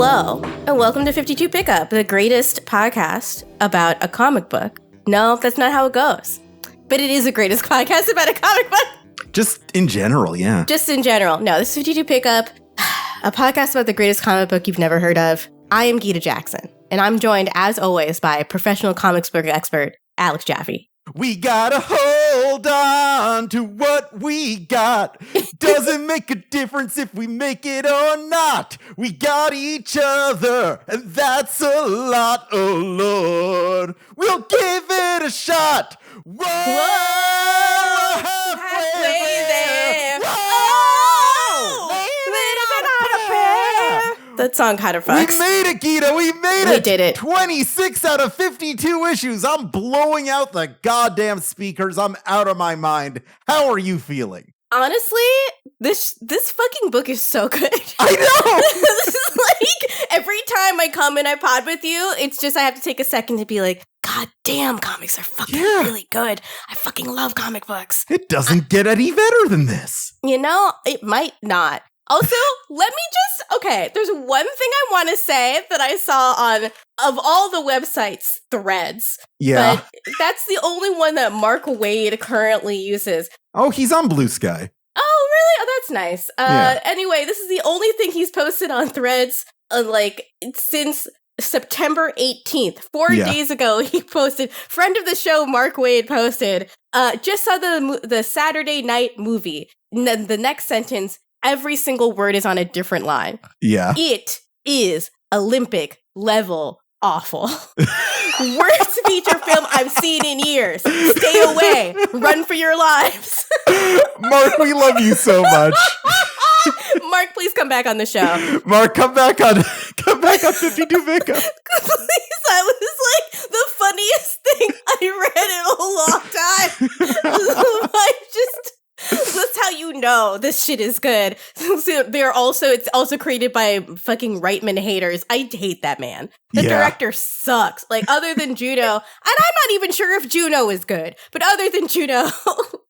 Hello, and welcome to 52 Pickup, the greatest podcast about a comic book. No, that's not how it goes. But it is the greatest podcast about a comic book. Just in general, yeah. Just in general. No, this is 52 Pickup, a podcast about the greatest comic book you've never heard of. I am Gita Jackson, and I'm joined, as always, by professional comics book expert, Alex Jaffe. We gotta hold on to what we got. Doesn't make a difference if we make it or not. We got each other, and that's a lot, oh Lord. We'll give it a shot. Whoa, halfway there. Whoa, That song kind of fucks. We made it, Gita. We made it. We did it. 26 out of 52 issues. I'm blowing out the goddamn speakers. I'm out of my mind. How are you feeling? Honestly, this fucking book is so good. I know! This is like, every time I come and I pod with you, it's just I have to take a second to be like, God damn, comics are fucking really good. I fucking love comic books. It doesn't get any better than this. You know, it might not. Also, there's one thing I want to say that I saw on, of all the websites, Threads. Yeah. But that's the only one that Mark Waid currently uses. Oh, he's on Blue Sky. Oh, really? Oh, that's nice. Yeah. Anyway, this is the only thing he's posted on Threads, since September 18th. 4 days ago, he posted, friend of the show, Mark Waid posted, just saw the Saturday night movie. The next sentence, every single word is on a different line. Yeah. It is Olympic level awful. Worst feature film I've seen in years. Stay away. Run for your lives. Mark, we love you so much. Mark, please come back on the show. Mark, come back on 52 Pickup. Please, that was like the funniest thing I read in a long time. That's how you know this shit is good. So it's also created by fucking Reitman haters. I hate that man. The director sucks. Like, other than Juno, and I'm not even sure if Juno is good, but other than Juno,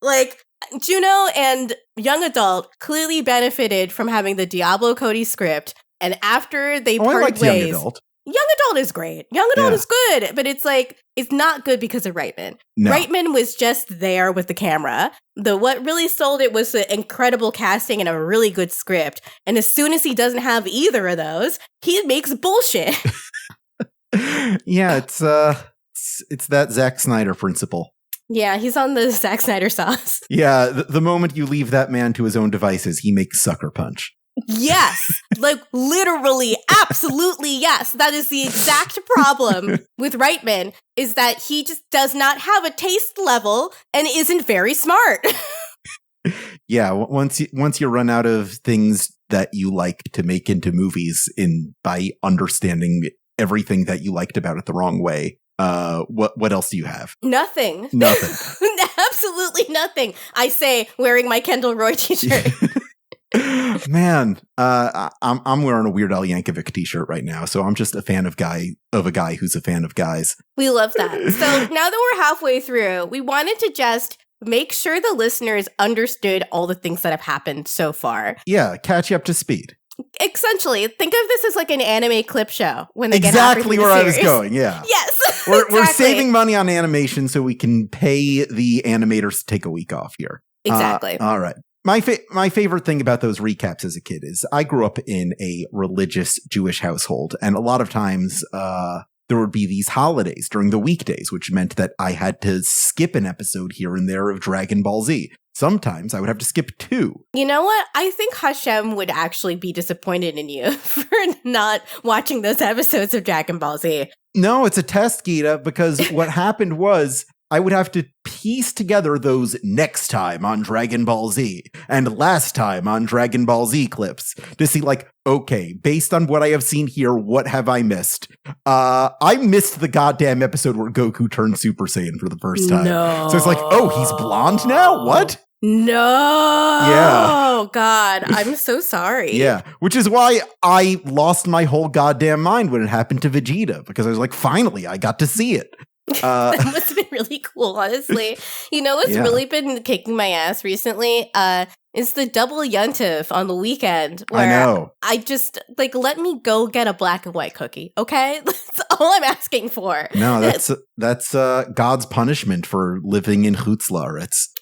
like, Juno and Young Adult clearly benefited from having the Diablo Cody script, and after they part ways. Young Adult is great. Young Adult is good, but it's like, it's not good because of Reitman. No. Reitman was just there with the camera. What really sold it was the incredible casting and a really good script. And as soon as he doesn't have either of those, he makes bullshit. Yeah, it's that Zack Snyder principle. Yeah, he's on the Zack Snyder sauce. Yeah, the moment you leave that man to his own devices, he makes Sucker Punch. Yes, like literally, absolutely yes. That is the exact problem with Reitman, is that he just does not have a taste level and isn't very smart. Yeah, once you run out of things that you like to make into movies by understanding everything that you liked about it the wrong way, what else do you have? Nothing. Absolutely nothing. I say, wearing my Kendall Roy t-shirt. Man, I'm wearing a Weird Al Yankovic t-shirt right now, so I'm just a fan of a guy who's a fan of guys. We love that. So now that we're halfway through, we wanted to just make sure the listeners understood all the things that have happened so far. Yeah, catch you up to speed. Essentially, think of this as like an anime clip show when they get exactly where I was going. Yeah. Yes. We're saving money on animation so we can pay the animators to take a week off here. Exactly. All right. My favorite thing about those recaps as a kid is I grew up in a religious Jewish household, and a lot of times there would be these holidays during the weekdays, which meant that I had to skip an episode here and there of Dragon Ball Z. Sometimes I would have to skip 2. You know what? I think Hashem would actually be disappointed in you for not watching those episodes of Dragon Ball Z. No, it's a test, Gita, because what happened was I would have to piece together those next time on Dragon Ball Z and last time on Dragon Ball Z clips to see, like, okay, based on what I have seen here, what have I missed? I missed the goddamn episode where Goku turned Super Saiyan for the first time. No. So it's like, oh, he's blonde now? What? No. Yeah. Oh, God. I'm so sorry. Yeah. Which is why I lost my whole goddamn mind when it happened to Vegeta, because I was like, finally, I got to see it. That must have been really cool, honestly. You know what's really been kicking my ass recently? It's the double yuntif on the weekend where I know. I just, like, let me go get a black and white cookie, okay? That's all I'm asking for. No, that's God's punishment for living in Chutzlar. It's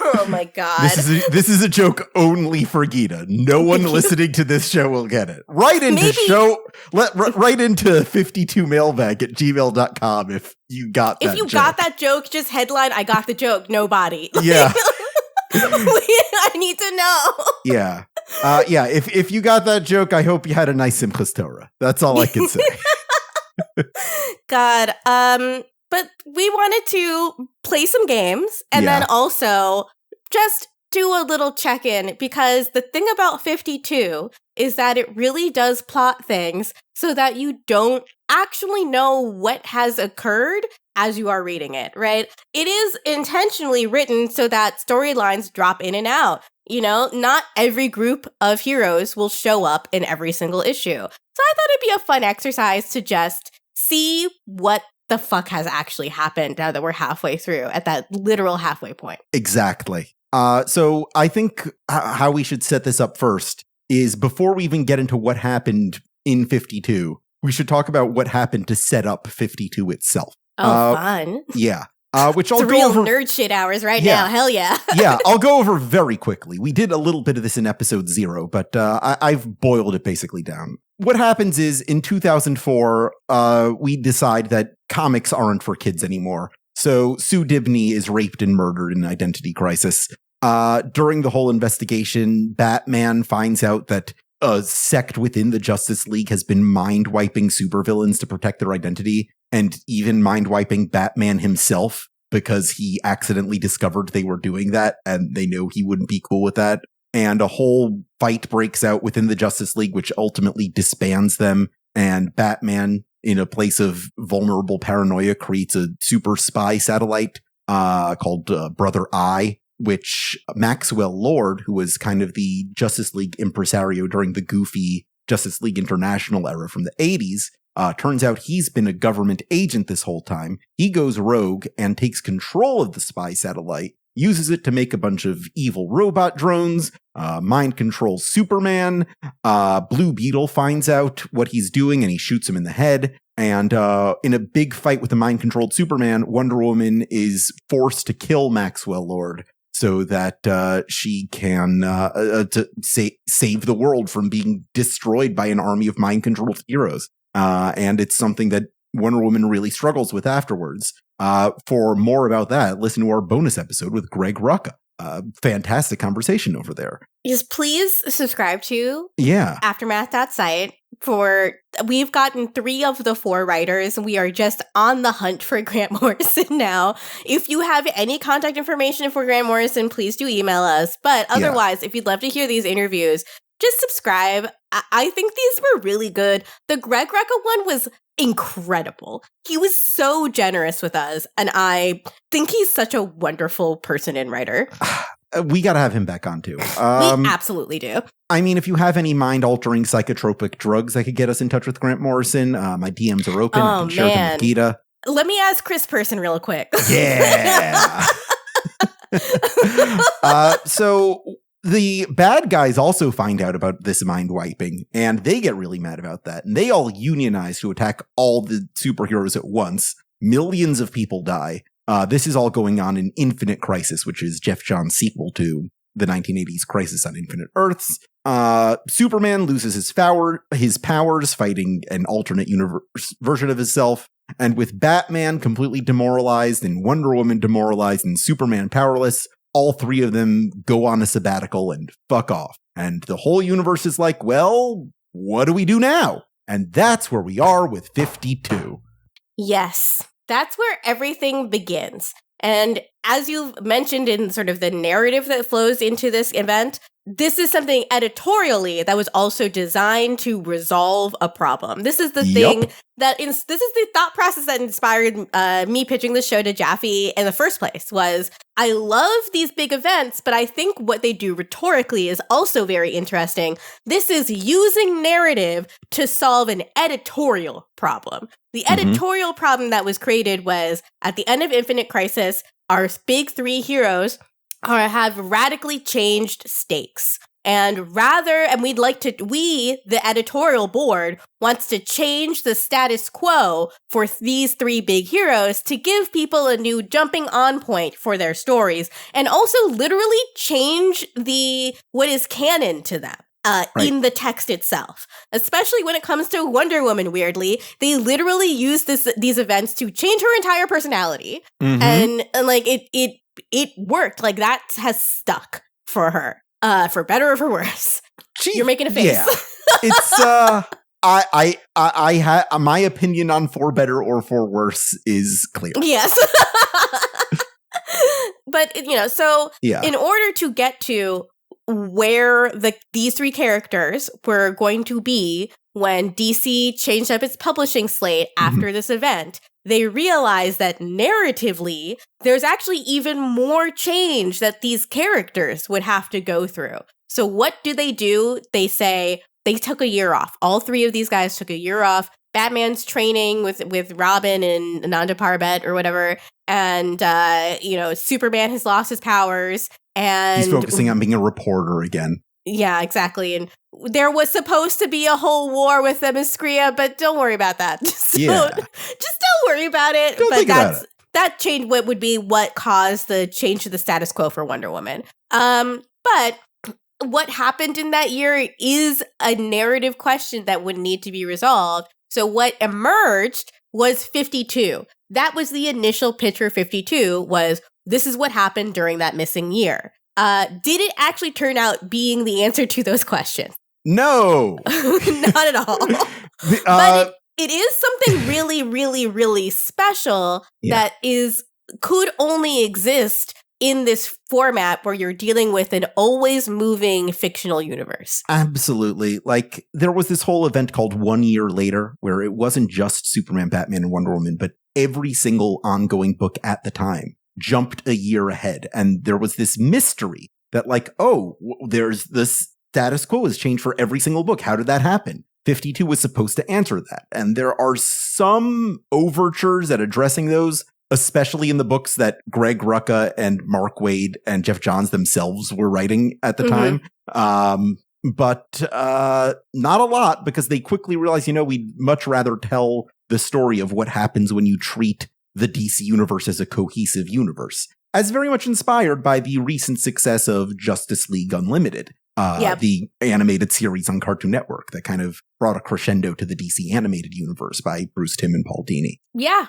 oh my God. This is a joke only for Gita. No one listening to this show will get it. Write into write into 52mailbag@gmail.com if you got that joke. If you got that joke, just headline, I got the joke, no body. Yeah. I need to know. Yeah. Yeah, if you got that joke, I hope you had a nice Simchas Torah. That's all I can say. God, but we wanted to play some games and then also just do a little check-in, because the thing about 52 is that it really does plot things so that you don't actually know what has occurred as you are reading it, right? It is intentionally written so that storylines drop in and out. You know, not every group of heroes will show up in every single issue. So I thought it'd be a fun exercise to just see what the fuck has actually happened now that we're halfway through, at that literal halfway point. Exactly. So I think how we should set this up first is, before we even get into what happened in 52, we should talk about what happened to set up 52 itself. Oh, fun. Yeah. Which I'll it's go real over. Nerd shit hours right now. Hell yeah. Yeah, I'll go over very quickly. We did a little bit of this in episode 0, but I've boiled it basically down. What happens is, in 2004, we decide that comics aren't for kids anymore. So Sue Dibny is raped and murdered in Identity Crisis. During the whole investigation, Batman finds out that a sect within the Justice League has been mind-wiping supervillains to protect their identity, and even mind-wiping Batman himself, because he accidentally discovered they were doing that, and they know he wouldn't be cool with that. And a whole fight breaks out within the Justice League, which ultimately disbands them, and Batman, in a place of vulnerable paranoia, creates a super spy satellite called Brother Eye, which Maxwell Lord, who was kind of the Justice League impresario during the goofy Justice League International era from the 80s, turns out he's been a government agent this whole time. He goes rogue and takes control of the spy satellite, uses it to make a bunch of evil robot drones, mind controls Superman. Blue Beetle finds out what he's doing and he shoots him in the head. And in a big fight with the mind-controlled Superman, Wonder Woman is forced to kill Maxwell Lord so that she can save the world from being destroyed by an army of mind-controlled heroes. And it's something that Wonder Woman really struggles with afterwards. For more about that, listen to our bonus episode with Greg Rucka. Fantastic conversation over there. Yes, please subscribe to Aftermath.site. We've gotten 3 of the 4 writers. We are just on the hunt for Grant Morrison now. If you have any contact information for Grant Morrison, please do email us. But otherwise, if you'd love to hear these interviews, just subscribe. I think these were really good. The Greg Rucka one was incredible. He was so generous with us, and I think he's such a wonderful person and writer. We got to have him back on too. We absolutely do. I mean, if you have any mind-altering psychotropic drugs that could get us in touch with Grant Morrison, my DMs are open. I can share them with Gita. Let me ask Chris Person real quick. Yeah. So the bad guys also find out about this mind wiping, and they get really mad about that. And they all unionize to attack all the superheroes at once. Millions of people die. This is all going on in Infinite Crisis, which is Jeff Johns' sequel to the 1980s Crisis on Infinite Earths. Superman loses his powers fighting an alternate universe version of himself. And with Batman completely demoralized and Wonder Woman demoralized and Superman powerless, all 3 of them go on a sabbatical and fuck off. And the whole universe is like, well, what do we do now? And that's where we are with 52. Yes, that's where everything begins. And as you've mentioned in sort of the narrative that flows into this event, this is something editorially that was also designed to resolve a problem. This is the thing this is the thought process that inspired me pitching the show to Jaffe in the first place. Was I love these big events, but I think what they do rhetorically is also very interesting. This is using narrative to solve an editorial problem. The editorial problem that was created was, at the end of Infinite Crisis, our big 3 heroes have radically changed stakes. And we, the editorial board, wants to change the status quo for these three big heroes to give people a new jumping on point for their stories, and also literally change what is canon to them. In the text itself, especially when it comes to Wonder Woman, weirdly, they literally use these events to change her entire personality, and like it worked. Like that has stuck for her, for better or for worse. You're making a face. Yeah. It's I my opinion on for better or for worse is clear. Yes. But so in order to get to where these three characters were going to be when DC changed up its publishing slate after this event, they realized that narratively, there's actually even more change that these characters would have to go through. So what do? They say they took a year off. All three of these guys took a year off. Batman's training with Robin and Ananda Parbat or whatever. And, Superman has lost his powers. And he's focusing on being a reporter again. Yeah, exactly. And there was supposed to be a whole war with Themyscira, but don't worry about that. Just don't worry about it. That changed what caused the change to the status quo for Wonder Woman. But what happened in that year is a narrative question that would need to be resolved. So what emerged was 52. That was the initial pitch for 52, was this is what happened during that missing year. Did it actually turn out being the answer to those questions? No. Not at all. But it is something really, really, really special that could only exist in this format where you're dealing with an always moving fictional universe. Absolutely. Like, there was this whole event called 1 Year Later, where it wasn't just Superman, Batman, and Wonder Woman, but every single ongoing book at the time jumped a year ahead. And there was this mystery that, like, there's this status quo has changed for every single book. How did that happen? 52 was supposed to answer that. And there are some overtures at addressing those, especially in the books that Greg Rucka and Mark Waid and Jeff Johns themselves were writing at the time. But not a lot, because they quickly realized, we'd much rather tell the story of what happens when you treat the DC universe as a cohesive universe, as very much inspired by the recent success of Justice League Unlimited, the animated series on Cartoon Network that kind of brought a crescendo to the DC animated universe by Bruce Timm and Paul Dini. Yeah,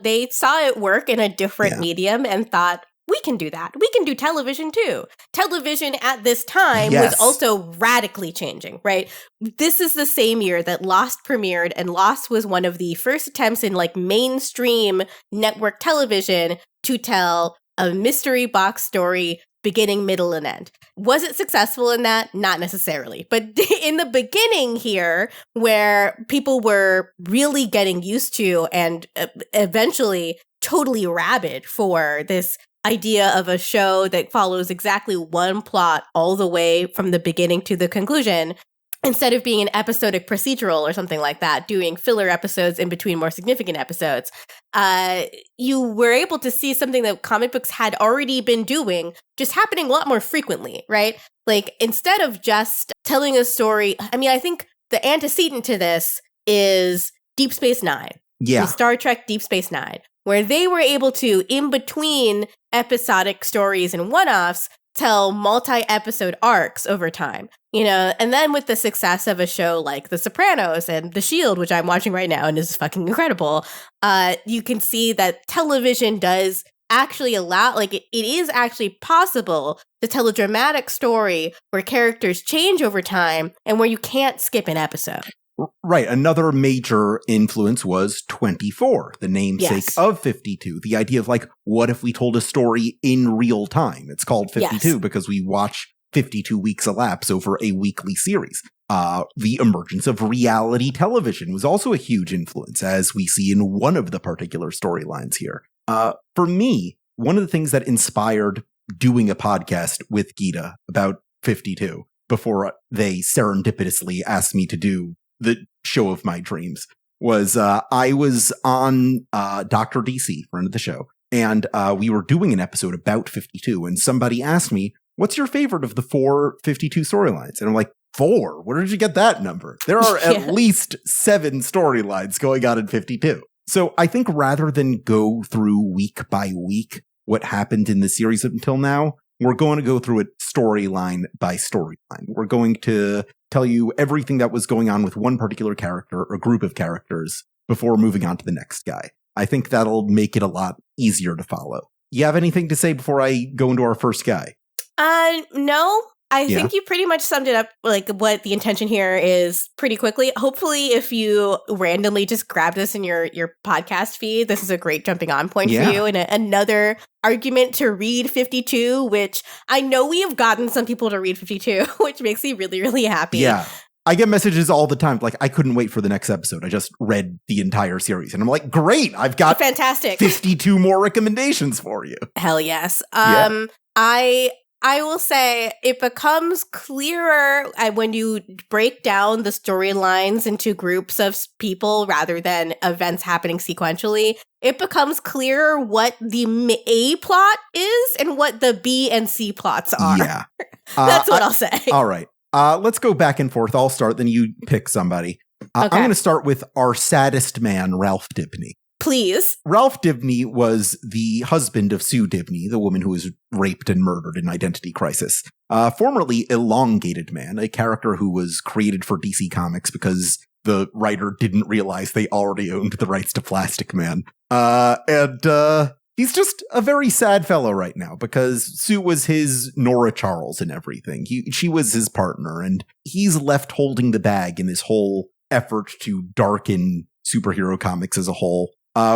they saw it work in a different medium and thought, we can do that. We can do television too. Television at this time was also radically changing, right? This is the same year that Lost premiered, and Lost was one of the first attempts in like mainstream network television to tell a mystery box story beginning, middle, and end. Was it successful in that? Not necessarily. But in the beginning here, where people were really getting used to and eventually totally rabid for this idea of a show that follows exactly one plot all the way from the beginning to the conclusion, instead of being an episodic procedural or something like that, doing filler episodes in between more significant episodes, you were able to see something that comic books had already been doing, just happening a lot more frequently, right? Like, instead of just telling a story, I think the antecedent to this is Deep Space Nine. Yeah. Star Trek Deep Space Nine, where they were able to, in between episodic stories and one-offs, tell multi-episode arcs over time, and then with the success of a show like The Sopranos and The Shield, which I'm watching right now and is fucking incredible, you can see that television does actually allow, it is actually possible to tell a dramatic story where characters change over time and where you can't skip an episode. Right. Another major influence was 24, the namesake of 52. The idea of what if we told a story in real time? It's called 52 because we watch 52 weeks elapse over a weekly series. The emergence of reality television was also a huge influence, as we see in one of the particular storylines here. For me, one of the things that inspired doing a podcast with Gita about 52, before they serendipitously asked me to do the show of my dreams, was I was on Dr. DC, friend of the show, And we were doing an episode about 52, and somebody asked me, what's your favorite of the 4 52 storylines? And I'm like, 4? Where did you get that number? There are at least 7 storylines going on in 52. So I think rather than go through week by week what happened in the series up until now, we're going to go through it storyline by storyline. We're going to tell you everything that was going on with one particular character or group of characters before moving on to the next guy. I think that'll make it a lot easier to follow. You have anything to say before I go into our first guy? No. I think you pretty much summed it up, like what the intention here is pretty quickly. Hopefully, if you randomly just grab this in your podcast feed, this is a great jumping on point for you and another argument to read 52, which I know we have gotten some people to read 52, which makes me really, really happy. Yeah. I get messages all the time, like, I couldn't wait for the next episode. I just read the entire series. And I'm like, great, I've got fantastic 52 more recommendations for you. Hell yes. I will say it becomes clearer when you break down the storylines into groups of people rather than events happening sequentially. It becomes clearer what the A plot is and what the B and C plots are. Yeah. That's what I'll say. All right. Let's go back and forth. I'll start, then you pick somebody. I'm going to start with our saddest man, Ralph Dibny. Please. Ralph Dibny was the husband of Sue Dibny, the woman who was raped and murdered in Identity Crisis. Formerly Elongated Man, a character who was created for DC Comics because the writer didn't realize they already owned the rights to Plastic Man. He's just a very sad fellow right now because Sue was his Nora Charles and everything. She was his partner, and he's left holding the bag in this whole effort to darken superhero comics as a whole.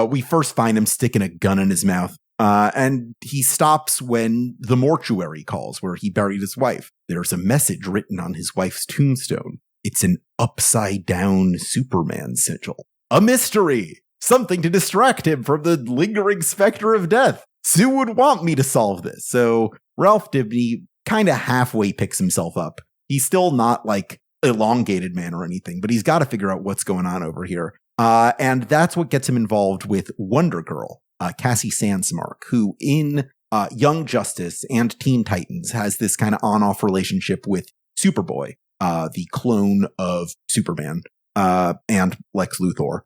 We first find him sticking a gun in his mouth, and he stops when the mortuary calls where he buried his wife. There's a message written on his wife's tombstone. It's an upside-down Superman sigil. A mystery! Something to distract him from the lingering specter of death. Sue would want me to solve this. So Ralph Dibny kind of halfway picks himself up. He's still not like Elongated Man or anything, but he's got to figure out what's going on over here. And that's what gets him involved with Wonder Girl, Cassie Sandsmark, who in Young Justice and Teen Titans has this kind of on-off relationship with Superboy, the clone of Superman, and Lex Luthor,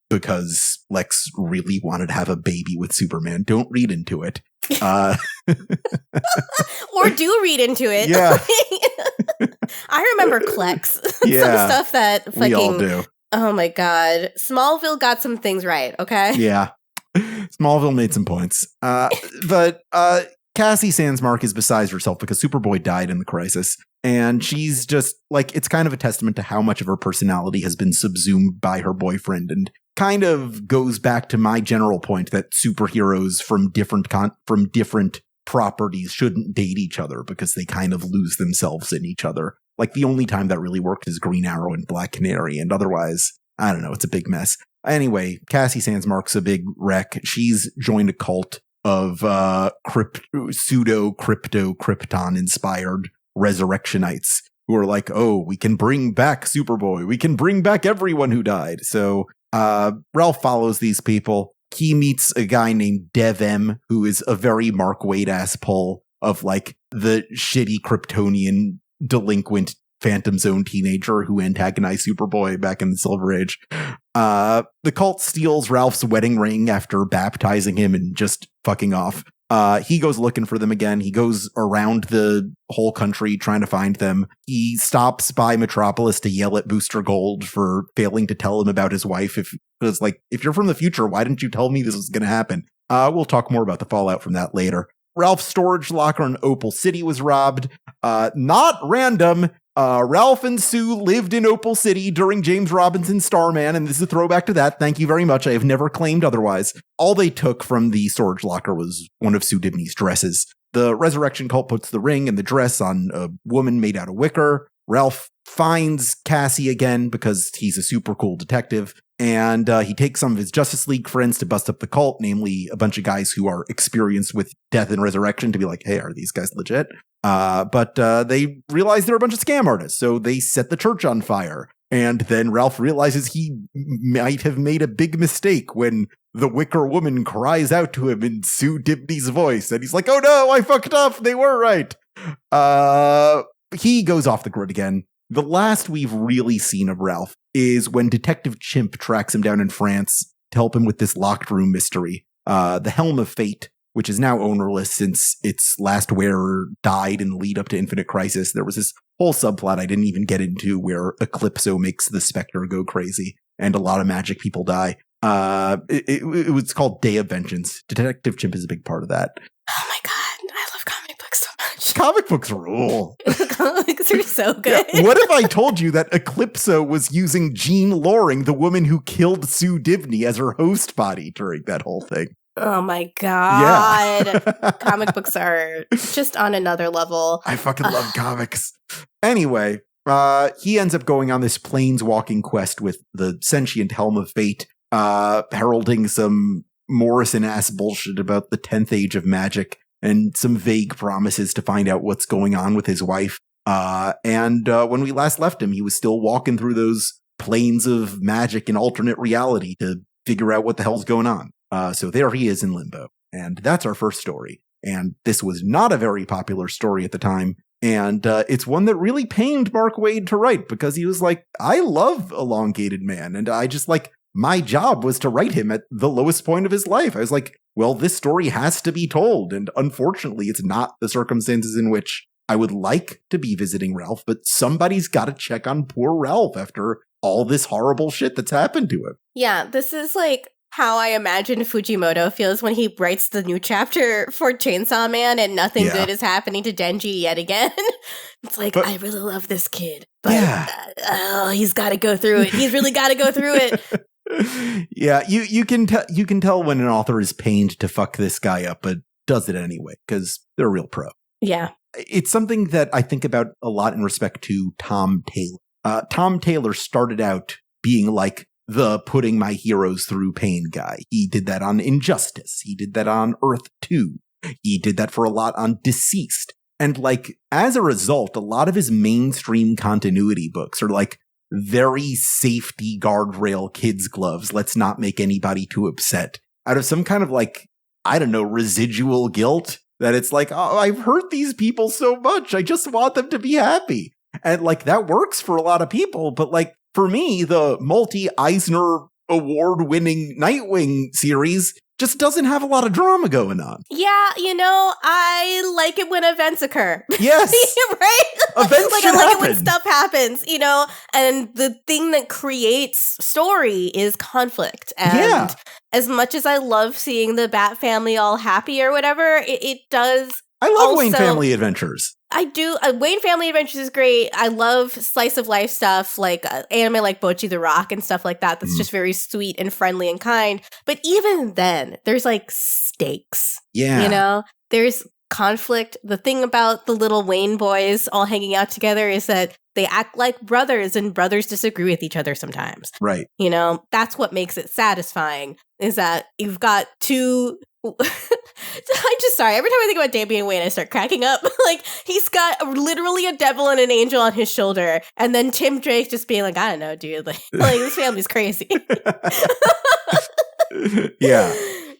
because Lex really wanted to have a baby with Superman. Don't read into it. Or do read into it. Yeah. I remember Klex. Yeah. Some stuff that fucking... We all do. Oh my God. Smallville got some things right, okay? Yeah. Smallville made some points. But Cassie Sandsmark is besides herself because Superboy died in the crisis. And she's just like, it's kind of a testament to how much of her personality has been subsumed by her boyfriend, and kind of goes back to my general point that superheroes from different properties shouldn't date each other because they kind of lose themselves in each other. Like, the only time that really worked is Green Arrow and Black Canary, and otherwise, I don't know, it's a big mess. Anyway, Cassie Sandsmark's a big wreck. She's joined a cult of pseudo-crypto-Krypton-inspired resurrectionites who are like, oh, we can bring back Superboy. We can bring back everyone who died. So Ralph follows these people. He meets a guy named Dev M, who is a very Mark Waid-ass pull of, like, the shitty Kryptonian delinquent Phantom Zone teenager who antagonized Superboy back in the Silver Age. The cult steals Ralph's wedding ring after baptizing him and just fucking off. He goes looking for them again. He goes around the whole country trying to find them. He stops by Metropolis to yell at Booster Gold for failing to tell him about his wife. If you're from the future, why didn't you tell me this was going to happen? We'll talk more about the fallout from that later. Ralph's storage locker in Opal City was robbed. Not random. Ralph and Sue lived in Opal City during James Robinson's Starman, and this is a throwback to that. Thank you very much. I have never claimed otherwise. All they took from the storage locker was one of Sue Dibny's dresses. The resurrection cult puts the ring and the dress on a woman made out of wicker. Ralph finds Cassie again because he's a super cool detective, and he takes some of his Justice League friends to bust up the cult, namely a bunch of guys who are experienced with death and resurrection, to be like, hey, are these guys legit? But they realize they're a bunch of scam artists, so they set the church on fire. And then Ralph realizes he might have made a big mistake when the Wicker Woman cries out to him in Sue Dibny's voice. And he's like, oh no, I fucked up. They were right. He goes off the grid again. The last we've really seen of Ralph is when Detective Chimp tracks him down in France to help him with this locked room mystery. The Helm of Fate, which is now ownerless since its last wearer died in the lead up to Infinite Crisis. There was this whole subplot I didn't even get into where Eclipso makes the Spectre go crazy and a lot of magic people die. It was called Day of Vengeance. Detective Chimp is a big part of that. Oh my god, I love comic books so much. Comic books rule. Comics are so good. Yeah. What if I told you that Eclipso was using Jean Loring, the woman who killed Sue Dibny, as her host body during that whole thing? Oh my god. Yeah. Comic books are just on another level. I fucking love comics. Anyway, he ends up going on this planeswalking quest with the sentient Helm of Fate, heralding some Morrison-ass bullshit about the 10th age of magic and some vague promises to find out what's going on with his wife. And when we last left him, he was still walking through those planes of magic and alternate reality to figure out what the hell's going on. So there he is in limbo. And that's our first story. And this was not a very popular story at the time. And it's one that really pained Mark Waid to write because he was like, I love Elongated Man. And I just like, my job was to write him at the lowest point of his life. I was like, well, this story has to be told. And unfortunately, it's not the circumstances in which I would like to be visiting Ralph, but somebody's got to check on poor Ralph after all this horrible shit that's happened to him. Yeah, this is like how I imagine Fujimoto feels when he writes the new chapter for Chainsaw Man and nothing good is happening to Denji yet again. It's like, I really love this kid, but he's got to go through it. He's really got to go through it. Yeah, you can tell when an author is pained to fuck this guy up, but does it anyway because they're a real pro. Yeah. It's something that I think about a lot in respect to Tom Taylor. Tom Taylor started out being like the putting my heroes through pain guy. He did that on Injustice. He did that on Earth 2. He did that for a lot on Deceased. And like, as a result, a lot of his mainstream continuity books are like very safety guardrail kids gloves. Let's not make anybody too upset. Out of some kind of like, I don't know, residual guilt that it's like, oh, I've hurt these people so much. I just want them to be happy. And like, that works for a lot of people. But like, for me, the multi-Eisner award-winning Nightwing series just doesn't have a lot of drama going on. Yeah, you know, I like it when events occur. Yes. Right? Events like, should I like happen. it when stuff happens, you know? And the thing that creates story is conflict. And as much as I love seeing the Bat family all happy or whatever, it does. I love Wayne Family Adventures. I do. Wayne Family Adventures is great. I love slice of life stuff like anime like Bocchi the Rock and stuff like that. That's just very sweet and friendly and kind. But even then, there's like stakes. Yeah. You know, there's conflict. The thing about the little Wayne boys all hanging out together is that they act like brothers and brothers disagree with each other sometimes. Right. You know, that's what makes it satisfying is that you've got two. I'm just sorry. Every time I think about Damian Wayne, I start cracking up. Like, he's got literally a devil and an angel on his shoulder. And then Tim Drake just being like, I don't know, dude. Like this family's crazy. Yeah.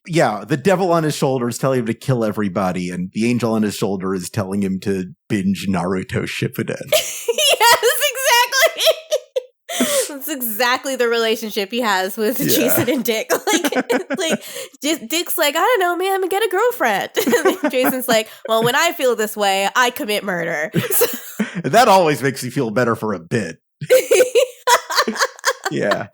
Yeah. The devil on his shoulder is telling him to kill everybody. And the angel on his shoulder is telling him to binge Naruto Shippuden. Yes, exactly. That's exactly the relationship he has with Jason and Dick. Dick's like, I don't know, man, get a girlfriend. And Jason's like, well, when I feel this way, I commit murder. That always makes me feel better for a bit. Yeah.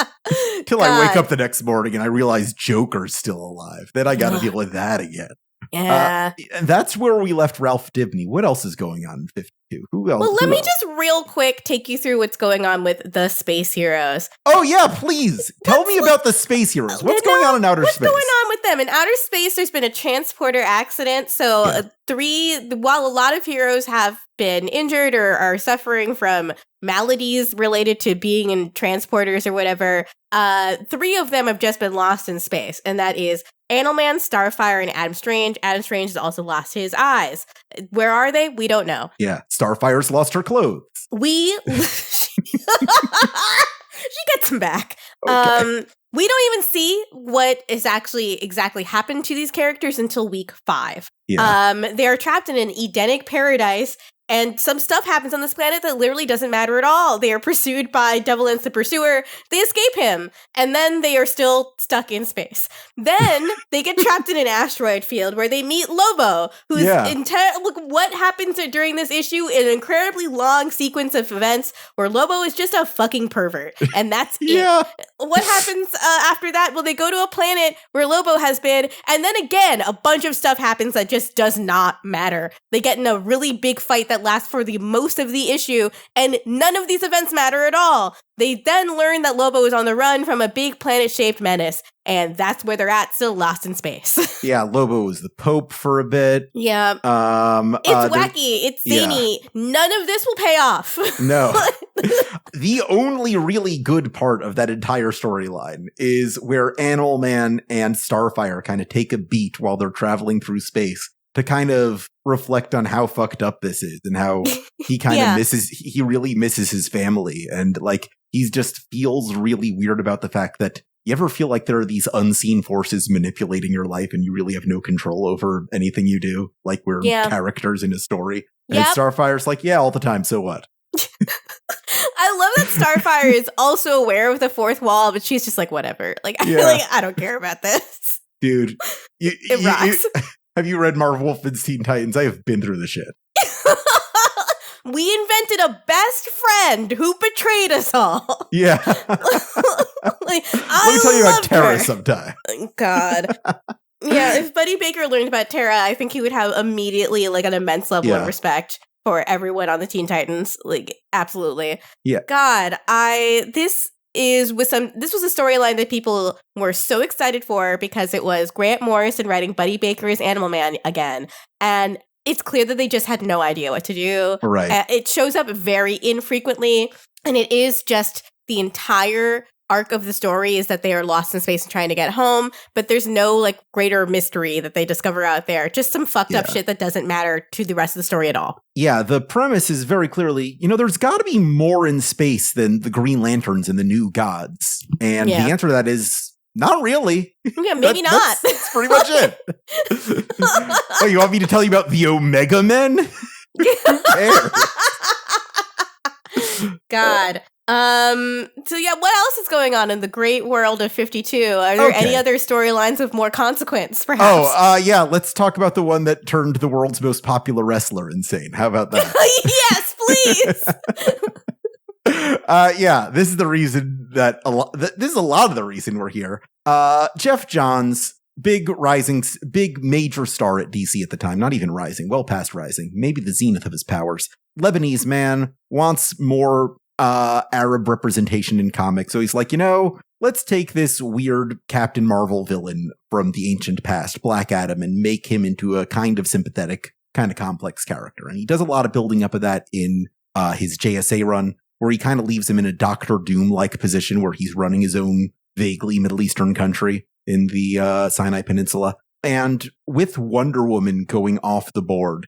Till I wake up the next morning and I realize Joker's still alive. Then I got to deal with that again. Yeah. And that's where we left Ralph Dibny. What else is going on in 52? Who else? Well, let me just real quick take you through what's going on with the Space Heroes. Oh, yeah, please. Tell me about the Space Heroes. What's going on in outer space? What's going on with them? In outer space, there's been a transporter accident. So while a lot of heroes have been injured or are suffering from maladies related to being in transporters or whatever, 3 of them have just been lost in space. And that is Animal-Man, Starfire, and Adam Strange. Adam Strange has also lost his eyes. Where are they? We don't know. Yeah. Starfire's lost her clothes. She She gets him back. Okay. We don't even see what is actually exactly happened to these characters until week 5. Yeah. They are trapped in an Edenic paradise, and some stuff happens on this planet that literally doesn't matter at all. They are pursued by Devilance the Pursuer. They escape him, and then they are still stuck in space. Then they get trapped in an asteroid field where they meet Lobo, who's look what happens during this issue, an incredibly long sequence of events where Lobo is just a fucking pervert, and that's Yeah. it. What happens after that? Well, they go to a planet where Lobo has been, and then again, a bunch of stuff happens that just does not matter. They get in a really big fight that lasts for the most of the issue, and none of these events matter at all. They then learn that Lobo is on the run from a big planet-shaped menace, and that's where they're at, still lost in space. Yeah, Lobo was the Pope for a bit. Yeah. It's wacky. It's zany. Yeah. None of this will pay off. No. The only really good part of that entire storyline is where Animal Man and Starfire kind of take a beat while they're traveling through space to kind of reflect on how fucked up this is and how he kind of he really misses his family. And like, he just feels really weird about the fact that you ever feel like there are these unseen forces manipulating your life and you really have no control over anything you do? Like we're characters in a story. And Starfire's like, yeah, all the time. So what? I love that Starfire is also aware of the fourth wall, but she's just like, whatever. Like, I don't care about this. Dude. It rocks. Have you read Marvel Wolfman's Teen Titans? I have been through the shit. We invented a best friend who betrayed us all. Yeah. Let me tell you about Terra sometime. God. Yeah, if Buddy Baker learned about Terra, I think he would have immediately like an immense level of respect for everyone on the Teen Titans. Like, absolutely. Yeah. God, this was a storyline that people were so excited for because it was Grant Morrison writing Buddy Baker's Animal Man again. And it's clear that they just had no idea what to do. Right. It shows up very infrequently, and it is just the entire arc of the story is that they are lost in space and trying to get home, but there's no like greater mystery that they discover out there. Just some fucked up shit that doesn't matter to the rest of the story at all. Yeah, the premise is very clearly, there's got to be more in space than the Green Lanterns and the New Gods. And the answer to that is not really. Yeah, maybe not. That's pretty much it. Oh, you want me to tell you about the Omega Men? Who cares? God. So yeah, what else is going on in the great world of 52? Are there any other storylines of more consequence, perhaps? Yeah, let's talk about the one that turned the world's most popular wrestler insane. How about that? Yes, please. Yeah, this is the reason that this is a lot of the reason we're here. Jeff Johns, big major star at DC at the time, not even rising, well past rising, maybe the zenith of his powers. Lebanese man, wants more Arab representation in comics. So he's like, let's take this weird Captain Marvel villain from the ancient past, Black Adam, and make him into a kind of sympathetic, kind of complex character. And he does a lot of building up of that in his JSA run, where he kind of leaves him in a Doctor Doom-like position where he's running his own vaguely Middle Eastern country in the Sinai Peninsula. And with Wonder Woman going off the board,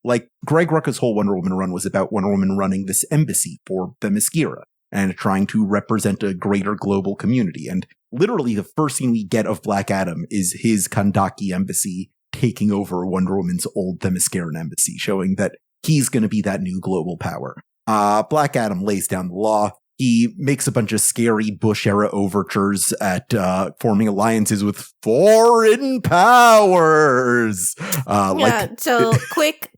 like Greg Rucka's whole Wonder Woman run was about Wonder Woman running this embassy for the Themyscira and trying to represent a greater global community. And literally the first scene we get of Black Adam is his Kandaki embassy taking over Wonder Woman's old Themysciran embassy, showing that he's going to be that new global power. Black Adam lays down the law. He makes a bunch of scary Bush-era overtures at forming alliances with foreign powers. So quick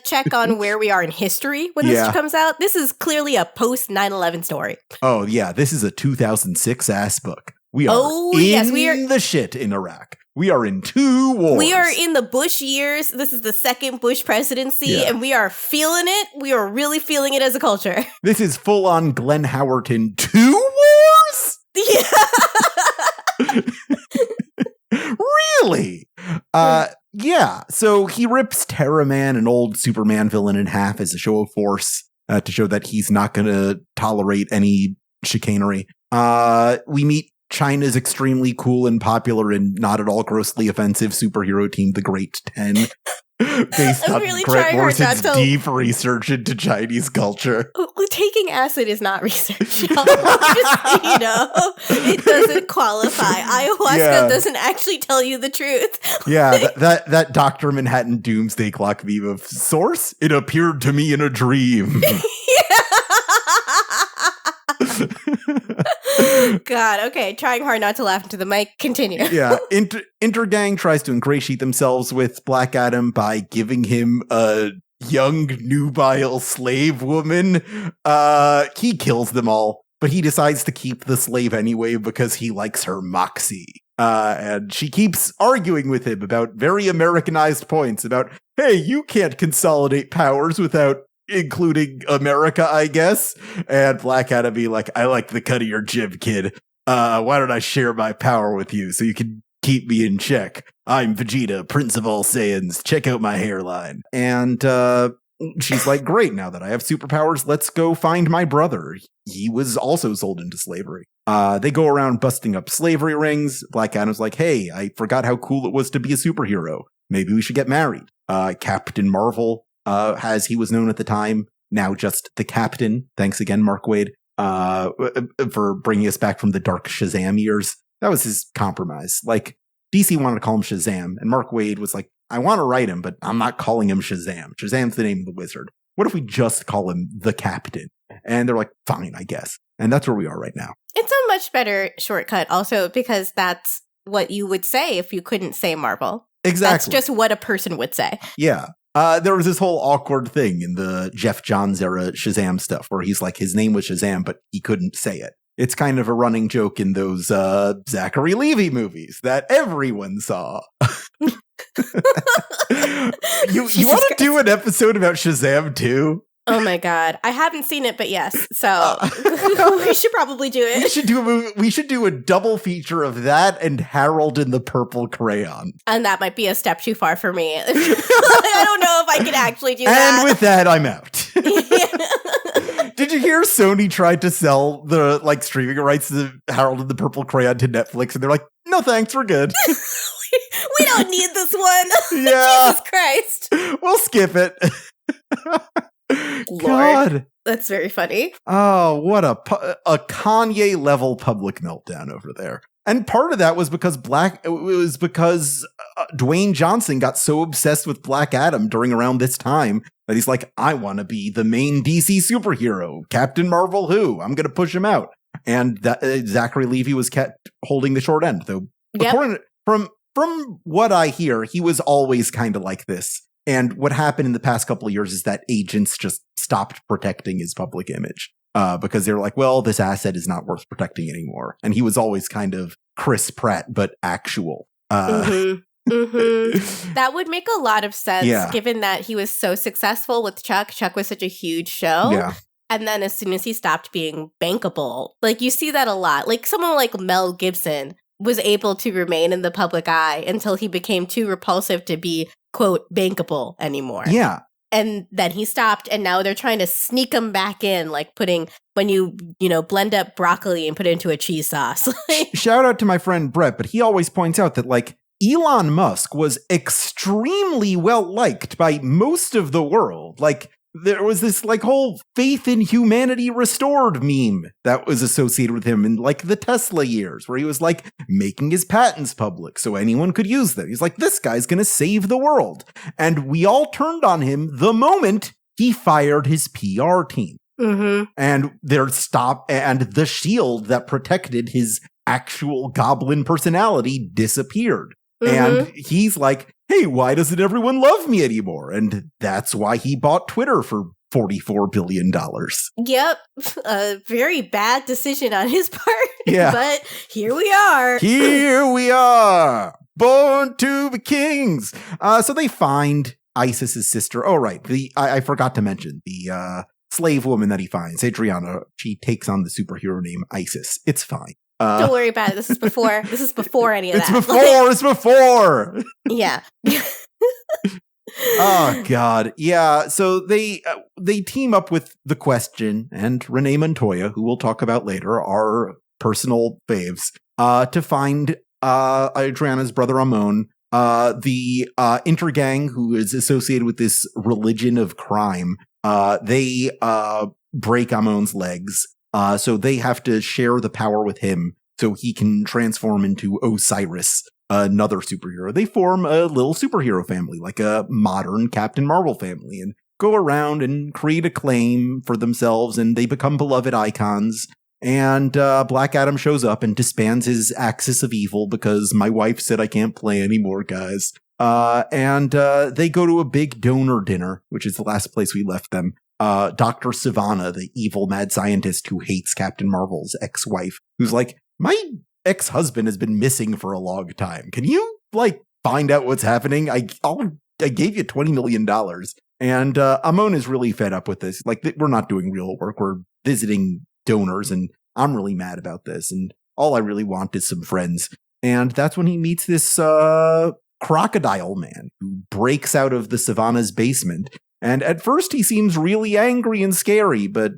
check on where we are in history when this comes out. This is clearly a post-9/11 story. Oh, yeah. This is a 2006 ass book. We are in the shit in Iraq. We are in 2 wars. We are in the Bush years. This is the second Bush presidency, and we are feeling it. We are really feeling it as a culture. This is full-on Glenn Howerton 2 wars? Yeah. Really? Yeah. So he rips Terra Man, an old Superman villain, in half as a show of force to show that he's not going to tolerate any chicanery. We meet China's extremely cool and popular and not at all grossly offensive superhero team, the Great 10. Based I'm on really Grant trying hard Morrison's not to- deep research into Chinese culture. Taking acid is not research, y'all. Just, it doesn't qualify. Ayahuasca doesn't actually tell you the truth. Yeah, that Dr. Manhattan Doomsday Clock meme of source, it appeared to me in a dream. God, okay, trying hard not to laugh into the mic. Continue. Yeah, Intergang tries to ingratiate themselves with Black Adam by giving him a young nubile slave woman. He kills them all, but he decides to keep the slave anyway because he likes her moxie. And she keeps arguing with him about very Americanized points about, hey, you can't consolidate powers without including America, I guess. And Black Adam be like, I like the cut of your jib, kid. Why don't I share my power with you so you can keep me in check? I'm Vegeta, Prince of all Saiyans. Check out my hairline. And she's like, great, now that I have superpowers, let's go find my brother. He was also sold into slavery. They go around busting up slavery rings. Black Adam's like, hey, I forgot how cool it was to be a superhero. Maybe we should get married. Captain Marvel, as he was known at the time, now just the Captain. Thanks again, Mark Waid, for bringing us back from the dark Shazam years. That was his compromise. Like, DC wanted to call him Shazam, and Mark Waid was like, I want to write him, but I'm not calling him Shazam. Shazam's the name of the wizard. What if we just call him the Captain? And they're like, fine, I guess. And that's where we are right now. It's a much better shortcut also because that's what you would say if you couldn't say Marvel. Exactly. That's just what a person would say. Yeah. There was this whole awkward thing in the Jeff Johns era Shazam stuff where he's like, his name was Shazam, but he couldn't say it. It's kind of a running joke in those Zachary Levi movies that everyone saw. You want to do an episode about Shazam too? Oh my God. I haven't seen it, but yes. So we should probably do it. We should do a double feature of that and Harold in the Purple Crayon. And that might be a step too far for me. I don't know if I can actually do that. And with that, I'm out. Did you hear Sony tried to sell the streaming rights to Harold in the Purple Crayon to Netflix? And they're like, no thanks, we're good. We don't need this one. Yeah. Jesus Christ. We'll skip it. Lord. God. That's very funny. Oh, what a Kanye level public meltdown over there. And part of that was because Dwayne Johnson got so obsessed with Black Adam during around this time that he's like, I want to be the main DC superhero. Captain Marvel who? I'm going to push him out. And that, Zachary Levi was kept holding the short end, though. Yep. From what I hear, he was always kind of like this. And what happened in the past couple of years is that agents just stopped protecting his public image because they're like, well, this asset is not worth protecting anymore. And he was always kind of Chris Pratt, but actual. That would make a lot of sense given that he was so successful with Chuck. Chuck was such a huge show. Yeah. And then as soon as he stopped being bankable, like you see that a lot. Like someone like Mel Gibson was able to remain in the public eye until he became too repulsive to be, quote, bankable anymore. Yeah. And then he stopped, and now they're trying to sneak him back in, like putting, when you blend up broccoli and put it into a cheese sauce. Shout out to my friend Brett, but he always points out that, like, Elon Musk was extremely well liked by most of the world. Like, there was this like whole faith in humanity restored meme that was associated with him in like the Tesla years where he was like making his patents public so anyone could use them. He's like, this guy's going to save the world. And we all turned on him the moment he fired his PR team. Mm-hmm. And the shield that protected his actual goblin personality disappeared. Mm-hmm. And he's like, hey, why doesn't everyone love me anymore? And that's why he bought Twitter for $44 billion. Yep. A very bad decision on his part. Yeah. But here we are. Here we are. Born to be kings. So they find Isis's sister. Oh, right. I forgot to mention the slave woman that he finds, Adriana. She takes on the superhero name Isis. It's fine. Don't worry about it. This is before any of that. It's before. Yeah. Oh, God. Yeah. So they team up with The Question and Renee Montoya, who we'll talk about later, our personal faves, to find Adriana's brother Amon, the intergang who is associated with this religion of crime, they break Amon's legs. So they have to share the power with him so he can transform into Osiris, another superhero. They form a little superhero family, like a modern Captain Marvel family, and go around and create acclaim for themselves, and they become beloved icons. And Black Adam shows up and disbands his Axis of Evil because my wife said I can't play anymore, guys. And they go to a big donor dinner, which is the last place we left them. Dr. Sivana, the evil mad scientist who hates Captain Marvel's ex-wife, who's like, my ex-husband has been missing for a long time. Can you, find out what's happening? I gave you $20 million. And Amon is really fed up with this. We're not doing real work. We're visiting donors, and I'm really mad about this. And all I really want is some friends. And that's when he meets this crocodile man who breaks out of the Savannah's basement. And at first he seems really angry and scary, but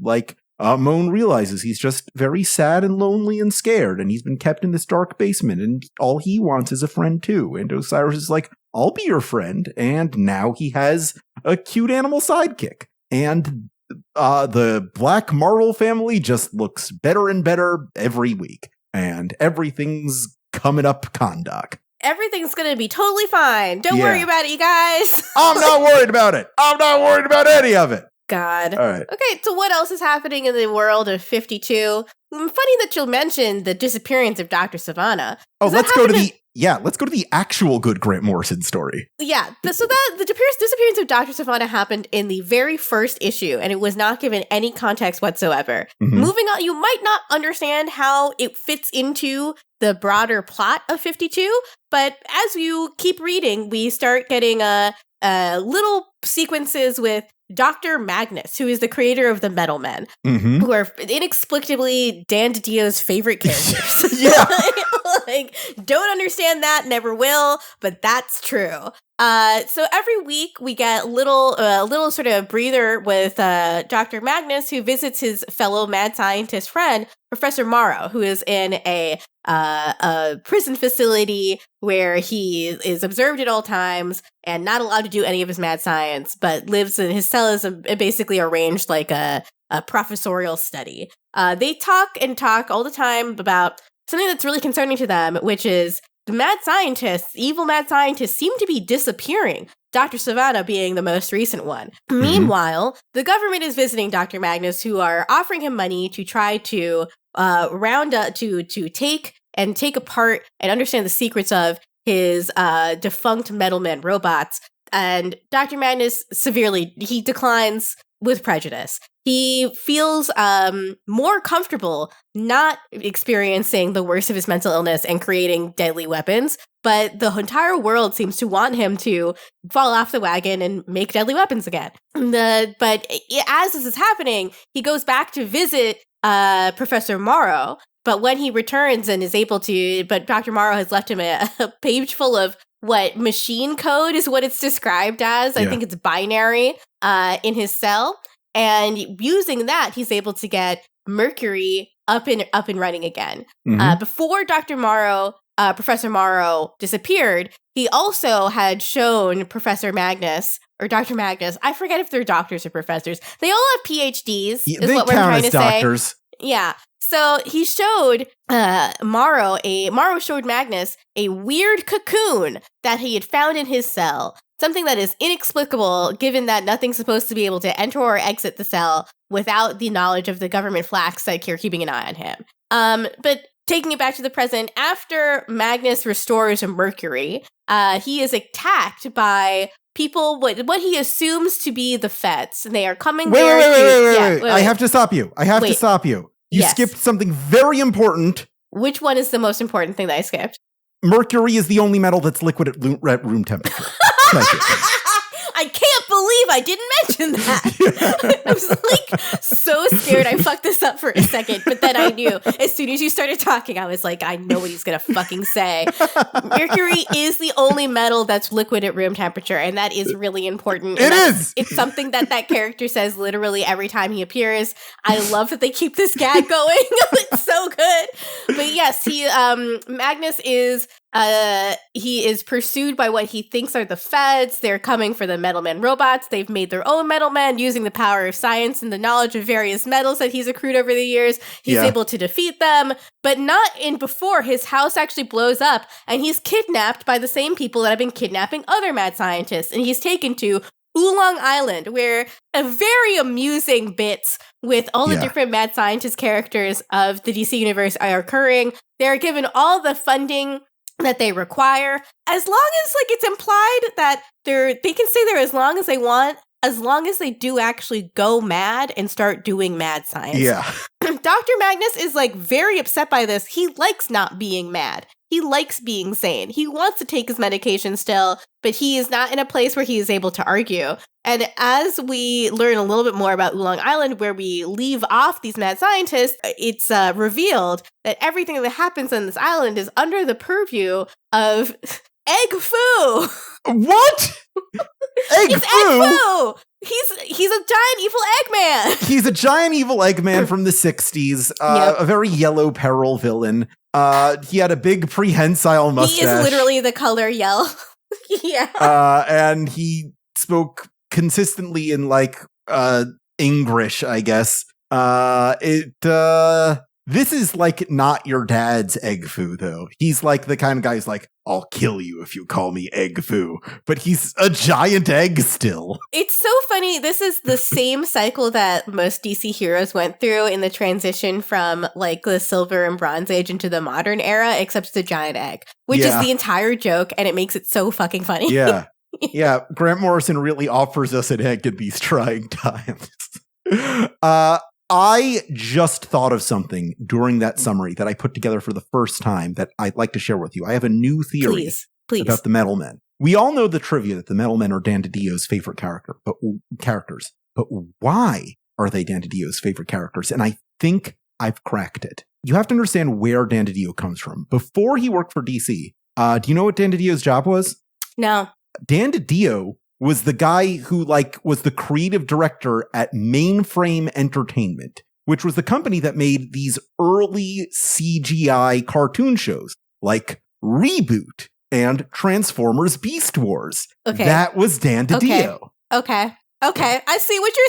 Amon realizes he's just very sad and lonely and scared, and he's been kept in this dark basement, and all he wants is a friend too. And Osiris is like, I'll be your friend. And now he has a cute animal sidekick. And the Black Marvel family just looks better and better every week. And everything's coming up, Kondak. Everything's going to be totally fine. Don't worry about it, you guys. I'm not worried about it. I'm not worried about any of it. God. All right. Okay, so what else is happening in the world of 52? Funny that you'll mention the disappearance of Dr. Savannah. Oh, let's go to the actual good Grant Morrison story. Yeah, the disappearance of Dr. Savannah happened in the very first issue, and it was not given any context whatsoever. Mm-hmm. Moving on, you might not understand how it fits into the broader plot of 52, but as you keep reading, we start getting little sequences with Dr. Magnus, who is the creator of the Metal Men, who are inexplicably Dan DiDio's favorite characters. Yeah. Don't understand that, never will, but that's true. So every week we get little sort of breather with Dr. Magnus, who visits his fellow mad scientist friend, Professor Morrow, who is in a prison facility where he is observed at all times and not allowed to do any of his mad science, but lives in his cell is basically arranged like a professorial study. They talk all the time about something that's really concerning to them, which is the evil mad scientists seem to be disappearing, Dr. Savannah being the most recent one. Mm-hmm. Meanwhile, the government is visiting Dr. Magnus, who are offering him money to try to round up, to take apart and understand the secrets of his defunct Metalman robots. And Dr. Magnus he declines with prejudice. He feels more comfortable not experiencing the worst of his mental illness and creating deadly weapons, but the entire world seems to want him to fall off the wagon and make deadly weapons again. But as this is happening, he goes back to visit Professor Morrow, but when he returns and is able to, but Dr. Morrow has left him a page full of what machine code is what it's described as. I think it's binary in his cell. And using that, he's able to get Mercury up and running again. Mm-hmm. Before Professor Morrow disappeared, he also had shown Professor Magnus or Dr. Magnus. I forget if they're doctors or professors. They all have PhDs. Is what we're trying to doctors. Say. Yeah. So he showed Morrow showed Magnus a weird cocoon that he had found in his cell. Something that is inexplicable, given that nothing's supposed to be able to enter or exit the cell without the knowledge of the government flaks that are keeping an eye on him. But taking it back to the present, after Magnus restores Mercury, he is attacked by people, what he assumes to be the feds. And they are coming Wait. I have to stop you. You skipped something very important. Which one is the most important thing that I skipped? Mercury is the only metal that's liquid at room temperature. Thank you. I can't believe I didn't mention that. I was so scared I fucked this up for a second, but then I knew as soon as you started talking, I was like, I know what he's gonna fucking say. Mercury is the only metal that's liquid at room temperature, and that is really important. It's something that character says literally every time he appears. I love that they keep this gag going. It's so good. But yes, Magnus is He is pursued by what he thinks are the feds. They're coming for the Metalman robots. They've made their own Metalman using the power of science and the knowledge of various metals that he's accrued over the years. He's able to defeat them, but not in before. His house actually blows up, and he's kidnapped by the same people that have been kidnapping other mad scientists, and he's taken to Oolong Island, where a very amusing bits with all the different mad scientist characters of the DC universe are occurring. They're given all the funding that they require, as long as like it's implied that they can stay there as long as they want, as long as they do actually go mad and start doing mad science. Yeah. Dr. Magnus is like very upset by this. He likes not being mad. He likes being sane. He wants to take his medication still, but he is not in a place where he is able to argue. And as we learn a little bit more about Oolong Island, where we leave off these mad scientists, it's revealed that everything that happens on this island is under the purview of Egg Foo. What? Egg Foo! He's a giant evil Eggman. He's a giant evil Eggman from the 60s, a very yellow peril villain. He had a big prehensile mustache. He is literally the color yellow. And he spoke consistently in like English, I guess. This is like not your dad's Egg Foo, though. He's like the kind of guy who's like, I'll kill you if you call me Egg Foo. But he's a giant egg still. It's so funny. This is the same cycle that most DC heroes went through in the transition from like the Silver and Bronze Age into the modern era, except it's a giant egg, which is the entire joke, and it makes it so fucking funny. Yeah. Yeah. Grant Morrison really offers us an egg in these trying times. I just thought of something during that summary that I put together for the first time that I'd like to share with you. I have a new theory about the Metal Men. We all know the trivia that the Metal Men are Dan DiDio's favorite characters. But why are they Dan DiDio's favorite characters? And I think I've cracked it. You have to understand where Dan DiDio comes from. Before he worked for DC, do you know what Dan DiDio's job was? No. Dan DiDio was the guy who was the creative director at Mainframe Entertainment, which was the company that made these early CGI cartoon shows like Reboot and Transformers Beast Wars. Okay. That was Dan DiDio. Okay. I see what you're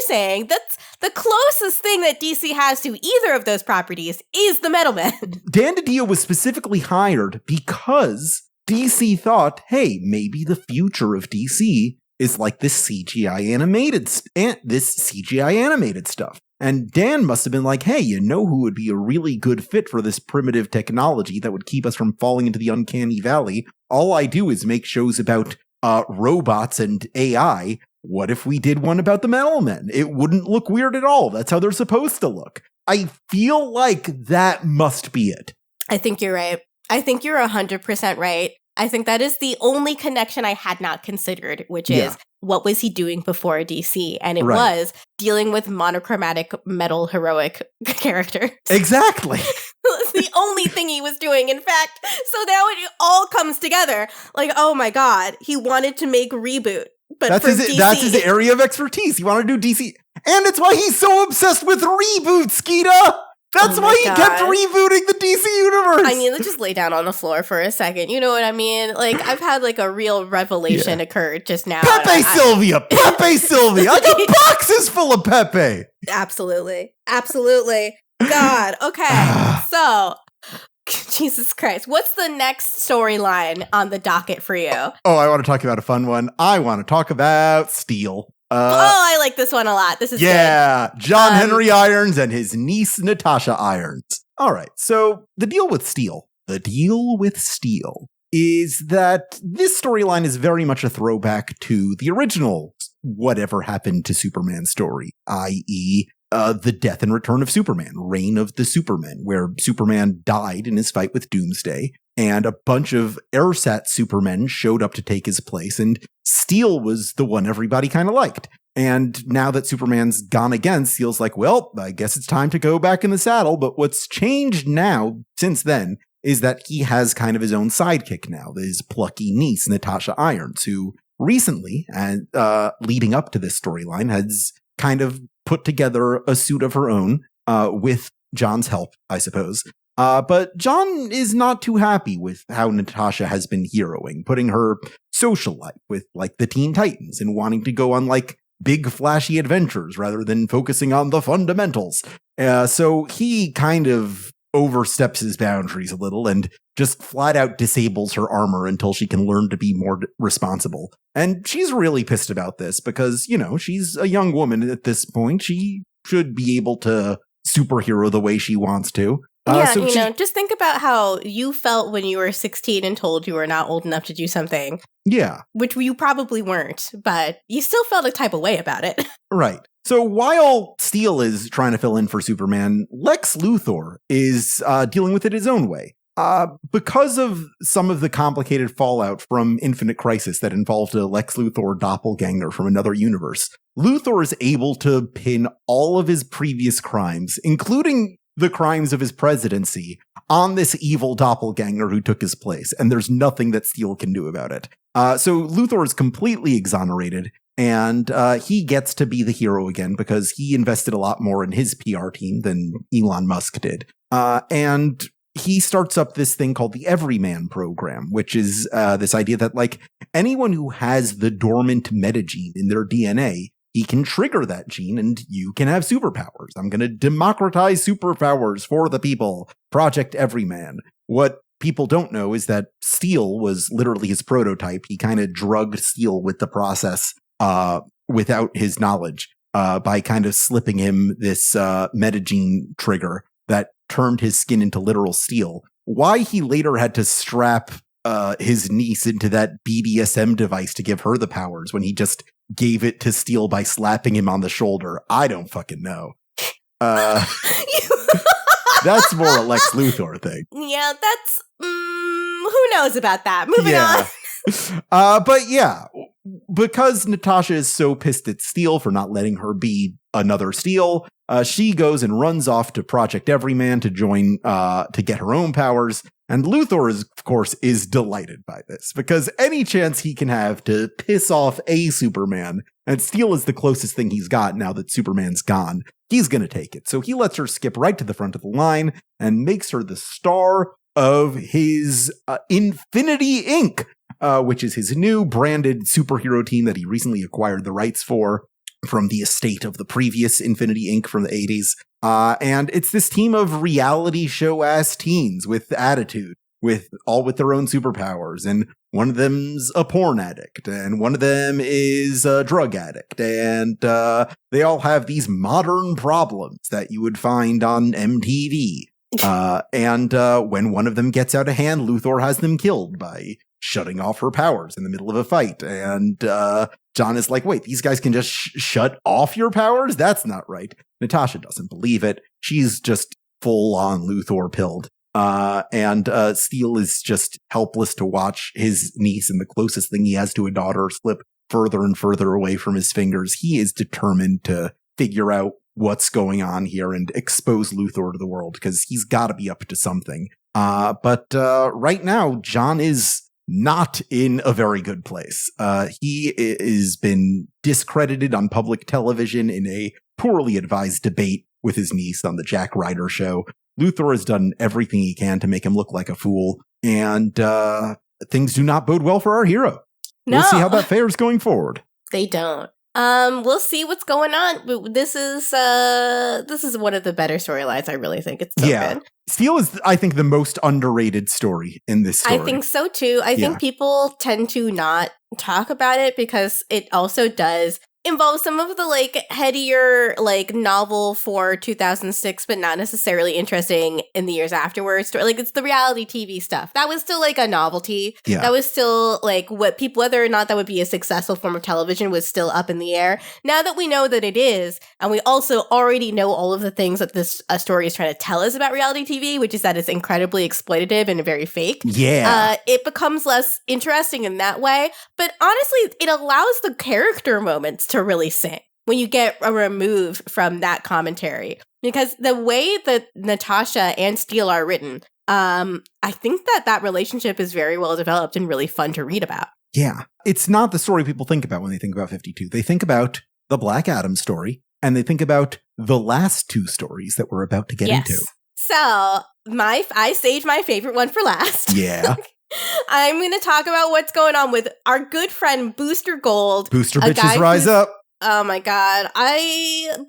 saying. That's the closest thing that DC has to either of those properties is the Metal Men. Dan DiDio was specifically hired because DC thought, hey, maybe the future of DC is like this CGI animated stuff. And Dan must have been like, hey, you know who would be a really good fit for this primitive technology that would keep us from falling into the uncanny valley? All I do is make shows about robots and AI. What if we did one about the Metal Men? It wouldn't look weird at all. That's how they're supposed to look. I feel like that must be it. I think you're right. I think you're 100% right. I think that is the only connection I had not considered, which is what was he doing before DC? And it was dealing with monochromatic metal heroic characters. Exactly. It's the only thing he was doing, in fact. So now it all comes together. Like, oh my God, he wanted to make Reboot. But that's his area of expertise. He wanted to do DC. And it's why he's so obsessed with reboots, Gita! That's why he kept rebooting the DC universe. I mean, let's just lay down on the floor for a second. You know what I mean? Like, I've had like a real revelation occur just now. Pepe Sylvia! I got boxes full of Pepe! Absolutely. God, okay. So, Jesus Christ. What's the next storyline on the docket for you? Oh, I want to talk about a fun one. I want to talk about Steel. I like this one a lot. This is good. John Henry Irons and his niece Natasha Irons. All right, so the deal with Steel is that this storyline is very much a throwback to the original Whatever Happened to Superman story, i.e., the death and return of Superman, Reign of the Supermen, where Superman died in his fight with Doomsday, and a bunch of ersatz Supermen showed up to take his place, and Steel was the one everybody kind of liked. And now that Superman's gone again, Steel's like, well, I guess it's time to go back in the saddle. But what's changed now, since then, is that he has kind of his own sidekick now, his plucky niece, Natasha Irons, who recently, and leading up to this storyline, has kind of put together a suit of her own, with John's help, I suppose, But John is not too happy with how Natasha has been heroing, putting her social life with like the Teen Titans and wanting to go on like big flashy adventures rather than focusing on the fundamentals. So he kind of oversteps his boundaries a little and just flat out disables her armor until she can learn to be more responsible. And she's really pissed about this because, you know, she's a young woman at this point. She should be able to superhero the way she wants to. Just think about how you felt when you were 16 and told you were not old enough to do something. Yeah. Which you probably weren't, but you still felt a type of way about it. Right. So while Steel is trying to fill in for Superman, Lex Luthor is dealing with it his own way. Because of some of the complicated fallout from Infinite Crisis that involved a Lex Luthor doppelganger from another universe, Luthor is able to pin all of his previous crimes, including the crimes of his presidency, on this evil doppelganger who took his place, and there's nothing that Steel can do about it. So Luthor is completely exonerated, and he gets to be the hero again because he invested a lot more in his PR team than Elon Musk did. And he starts up this thing called the Everyman program, which is this idea that like anyone who has the dormant metagene in their DNA, he can trigger that gene and you can have superpowers. I'm going to democratize superpowers for the people. Project Everyman. What people don't know is that Steel was literally his prototype. He kind of drugged Steel with the process without his knowledge by kind of slipping him this metagene trigger that turned his skin into literal steel. Why he later had to strap his niece into that BDSM device to give her the powers when he just gave it to Steel by slapping him on the shoulder, I don't fucking know. That's more a Lex Luthor thing. Yeah, that's... who knows about that? Moving on. But yeah, because Natasha is so pissed at Steel for not letting her be another Steel, she goes and runs off to Project Everyman to join, to get her own powers. And Luthor, of course, is delighted by this because any chance he can have to piss off a Superman, and Steel is the closest thing he's got now that Superman's gone, he's going to take it. So he lets her skip right to the front of the line and makes her the star of his Infinity Inc., which is his new branded superhero team that he recently acquired the rights for from the estate of the previous Infinity Inc. from the 80s. And it's this team of reality show-ass teens with attitude, with their own superpowers. And one of them's a porn addict, and one of them is a drug addict. And they all have these modern problems that you would find on MTV. And when one of them gets out of hand, Luthor has them killed by shutting off her powers in the middle of a fight. And John is like, wait, these guys can just shut off your powers? That's not right. Natasha doesn't believe it. She's just full on Luthor pilled. And Steel is just helpless to watch his niece and the closest thing he has to a daughter slip further and further away from his fingers. He is determined to figure out what's going on here and expose Luthor to the world because he's got to be up to something. But right now, John is not in a very good place. He has been discredited on public television in a poorly advised debate with his niece on the Jack Ryder show. Luthor has done everything he can to make him look like a fool, and things do not bode well for our hero. No. We'll see how that fares going forward. They don't. We'll see what's going on. This is one of the better storylines. I really think it's so good. Steel is, I think, the most underrated story in this story. I think so too. I think people tend to not talk about it because it also does involve some of the like headier like novel for 2006 but not necessarily interesting in the years afterwards. Like it's the reality TV stuff that was still like a novelty. That was still like what people, whether or not that would be a successful form of television, was still up in the air. Now that we know that it is, and we also already know all of the things that this story is trying to tell us about reality TV, which is that it's incredibly exploitative and very fake. It becomes less interesting in that way, but honestly it allows the character moments to really sing when you get a remove from that commentary, because the way that Natasha and Steel are written, I think that relationship is very well developed and really fun to read about. Yeah, it's not the story people think about when they think about 52. They think about the Black Adam story, and they think about the last two stories that we're about to get into. So, I saved my favorite one for last. Yeah. I'm going to talk about what's going on with our good friend Booster Gold. Booster bitches rise up. Oh my god.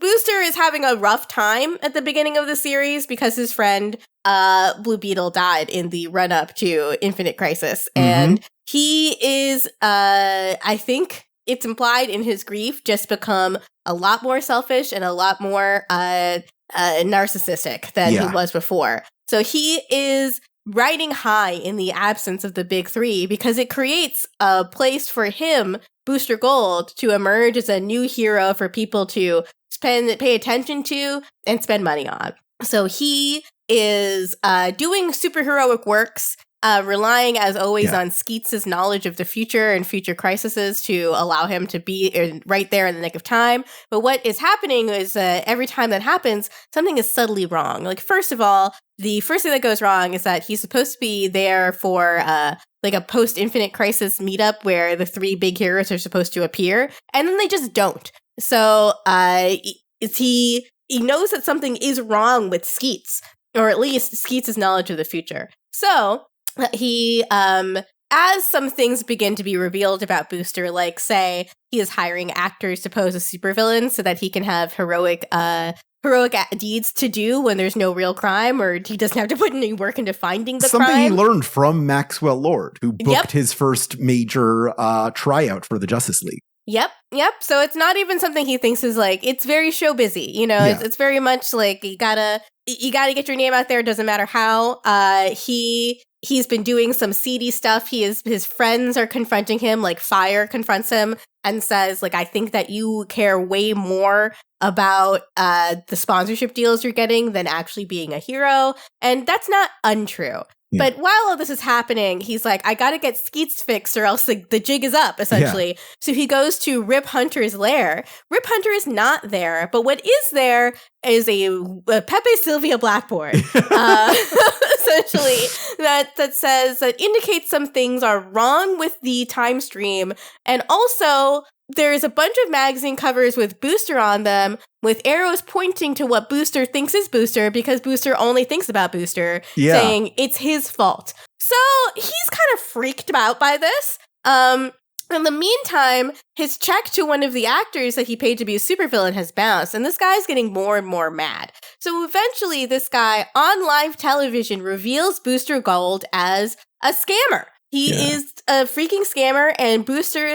Booster is having a rough time at the beginning of the series because his friend Blue Beetle died in the run up to Infinite Crisis. And he is I think it's implied in his grief just become a lot more selfish and a lot more narcissistic than he was before. So he is riding high in the absence of the big three because it creates a place for him, Booster Gold, to emerge as a new hero for people to pay attention to and spend money on. So he is doing superheroic works, relying as always on Skeets' knowledge of the future and future crises to allow him to be right there in the nick of time. But what is happening is every time that happens, something is subtly wrong. Like, first of all, the first thing that goes wrong is that he's supposed to be there for like a post-Infinite Crisis meetup where the three big heroes are supposed to appear, and then they just don't. So he knows that something is wrong with Skeets, or at least Skeets' knowledge of the future. So he, as some things begin to be revealed about Booster, like, say, he is hiring actors to pose as supervillains so that he can have heroic deeds to do when there's no real crime, or he doesn't have to put any work into finding the crime. Something he learned from Maxwell Lord, who booked his first major tryout for the Justice League. Yep. So it's not even something he thinks is like, it's very show busy, you know, it's very much like you gotta get your name out there. It doesn't matter how. He's been doing some seedy stuff. His friends are confronting him, like Fire confronts him and says, like, I think that you care way more about the sponsorship deals you're getting than actually being a hero. And that's not untrue. Yeah. But while all this is happening, he's like, I gotta get Skeets fixed or else the jig is up, essentially. Yeah. So he goes to Rip Hunter's lair. Rip Hunter is not there, but what is there is a Pepe Sylvia blackboard, essentially, that indicates some things are wrong with the time stream. And also, there's a bunch of magazine covers with Booster on them, with arrows pointing to what Booster thinks is Booster, because Booster only thinks about Booster, saying it's his fault. So he's kind of freaked out by this. In the meantime, his check to one of the actors that he paid to be a supervillain has bounced, and this guy's getting more and more mad. So eventually, this guy on live television reveals Booster Gold as a scammer. He is a freaking scammer, and Booster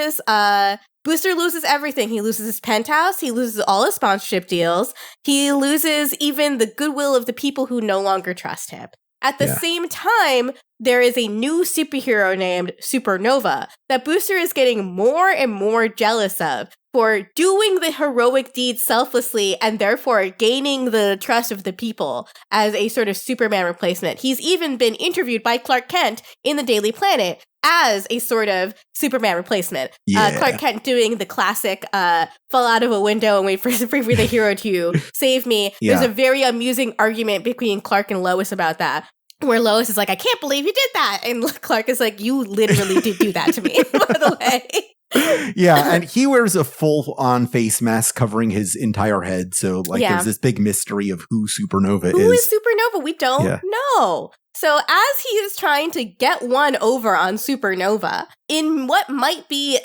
loses everything. He loses his penthouse. He loses all his sponsorship deals. He loses even the goodwill of the people who no longer trust him. At the same time, there is a new superhero named Supernova that Booster is getting more and more jealous of for doing the heroic deeds selflessly and therefore gaining the trust of the people as a sort of Superman replacement. He's even been interviewed by Clark Kent in the Daily Planet as a sort of Superman replacement. Clark Kent doing the classic fall out of a window and wait for the hero to save me. There's a very amusing argument between Clark and Lois about that, where Lois is like, I can't believe you did that. And Clark is like, you literally did do that to me, by the way. And he wears a full-on face mask covering his entire head. So, there's this big mystery of who Supernova is. Who is Supernova? We don't know. So as he is trying to get one over on Supernova, in what might be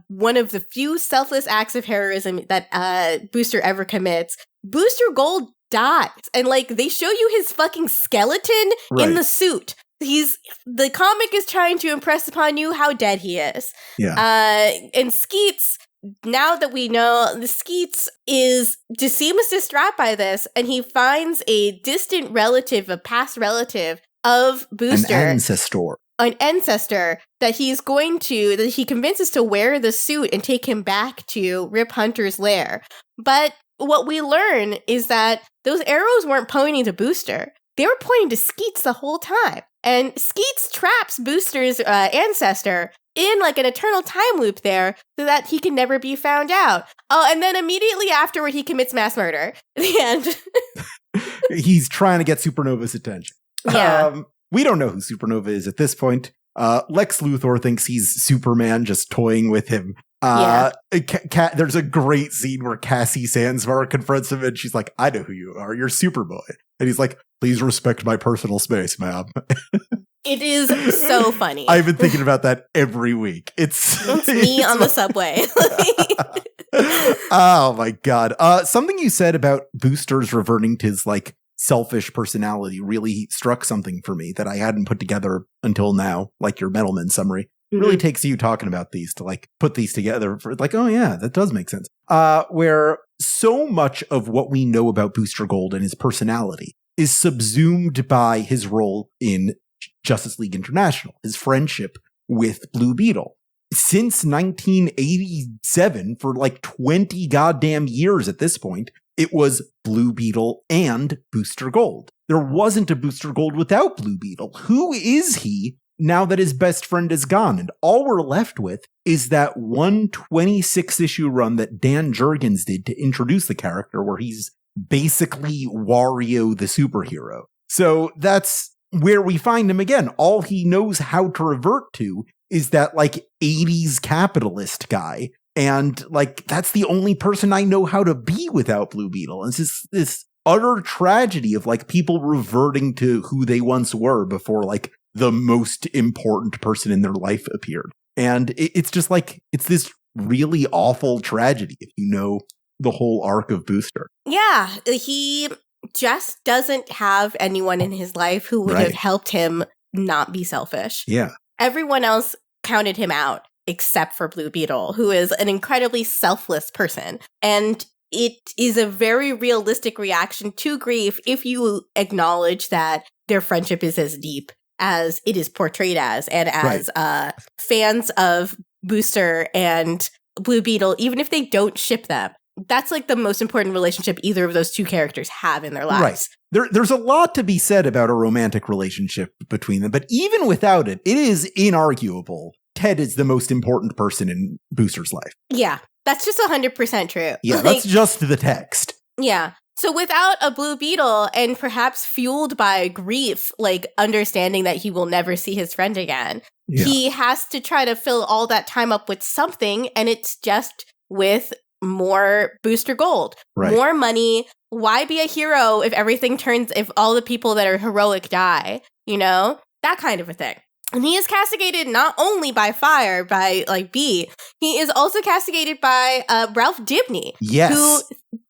one of the few selfless acts of heroism that Booster ever commits, Booster Gold dies. And, they show you his fucking skeleton in the suit. The comic is trying to impress upon you how dead he is. And Skeets, now that we know, the Skeets seems distraught by this, and he finds a distant relative, a past relative of Booster. An ancestor that he convinces to wear the suit and take him back to Rip Hunter's lair. But what we learn is that those arrows weren't pointing to Booster. They were pointing to Skeets the whole time. And Skeets traps Booster's ancestor in an eternal time loop there so that he can never be found out. Oh, and then immediately afterward, he commits mass murder. At the end. He's trying to get Supernova's attention. Yeah. We don't know who Supernova is at this point. Lex Luthor thinks he's Superman, just toying with him. There's a great scene where Cassie Sandsvar confronts him and she's like, I know who you are. You're Superboy. And he's like, please respect my personal space, ma'am. It is so funny. I've been thinking about that every week. It's me on the subway. Oh my God. Something you said about Booster's reverting to his like selfish personality really struck something for me that I hadn't put together until now, like your Metalman summary. It really takes you talking about these to like put these together for like, oh yeah, that does make sense. Where so much of what we know about Booster Gold and his personality is subsumed by his role in Justice League International, his friendship with Blue Beetle. Since 1987, for like 20 goddamn years at this point, it was Blue Beetle and Booster Gold. There wasn't a Booster Gold without Blue Beetle. Who is he now that his best friend is gone? And all we're left with is that 126-issue run that Dan Jurgens did to introduce the character, where he's basically Wario the superhero. So that's where we find him again. All he knows how to revert to is that like 80s capitalist guy. And like, that's the only person I know how to be without Blue Beetle. And it's just this utter tragedy of like people reverting to who they once were before like the most important person in their life appeared. And it's just like, it's this really awful tragedy if you know the whole arc of Booster. Yeah, he just doesn't have anyone in his life who would have helped him not be selfish. Yeah. Everyone else counted him out except for Blue Beetle, who is an incredibly selfless person. And it is a very realistic reaction to grief if you acknowledge that their friendship is as deep as it is portrayed as, and as fans of Booster and Blue Beetle, even if they don't ship them, that's like the most important relationship either of those two characters have in their lives. Right. There's a lot to be said about a romantic relationship between them, but even without it, it is inarguable. Ted is the most important person in Booster's life. Yeah, that's just 100% true. Yeah, that's just the text. Yeah. So without a Blue Beetle, and perhaps fueled by grief, like understanding that he will never see his friend again, he has to try to fill all that time up with something, and it's just with more Booster Gold, more money. Why be a hero if if all the people that are heroic die, you know? That kind of a thing. And he is castigated not only by fire, by like B, he is also castigated by Ralph Dibny, who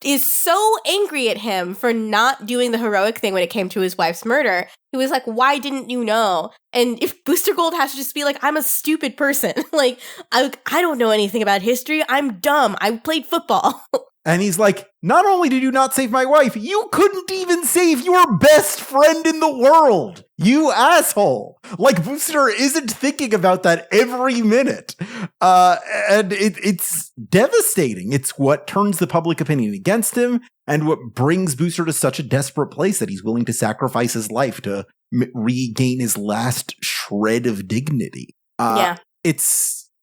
is so angry at him for not doing the heroic thing when it came to his wife's murder. He was like, why didn't you know? And if Booster Gold has to just be like, I'm a stupid person. Like, I don't know anything about history. I'm dumb. I played football. And he's like, not only did you not save my wife, you couldn't even save your best friend in the world. You asshole. Like, Booster isn't thinking about that every minute. And it's devastating. It's what turns the public opinion against him, and what brings Booster to such a desperate place that he's willing to sacrifice his life to regain his last shred of dignity.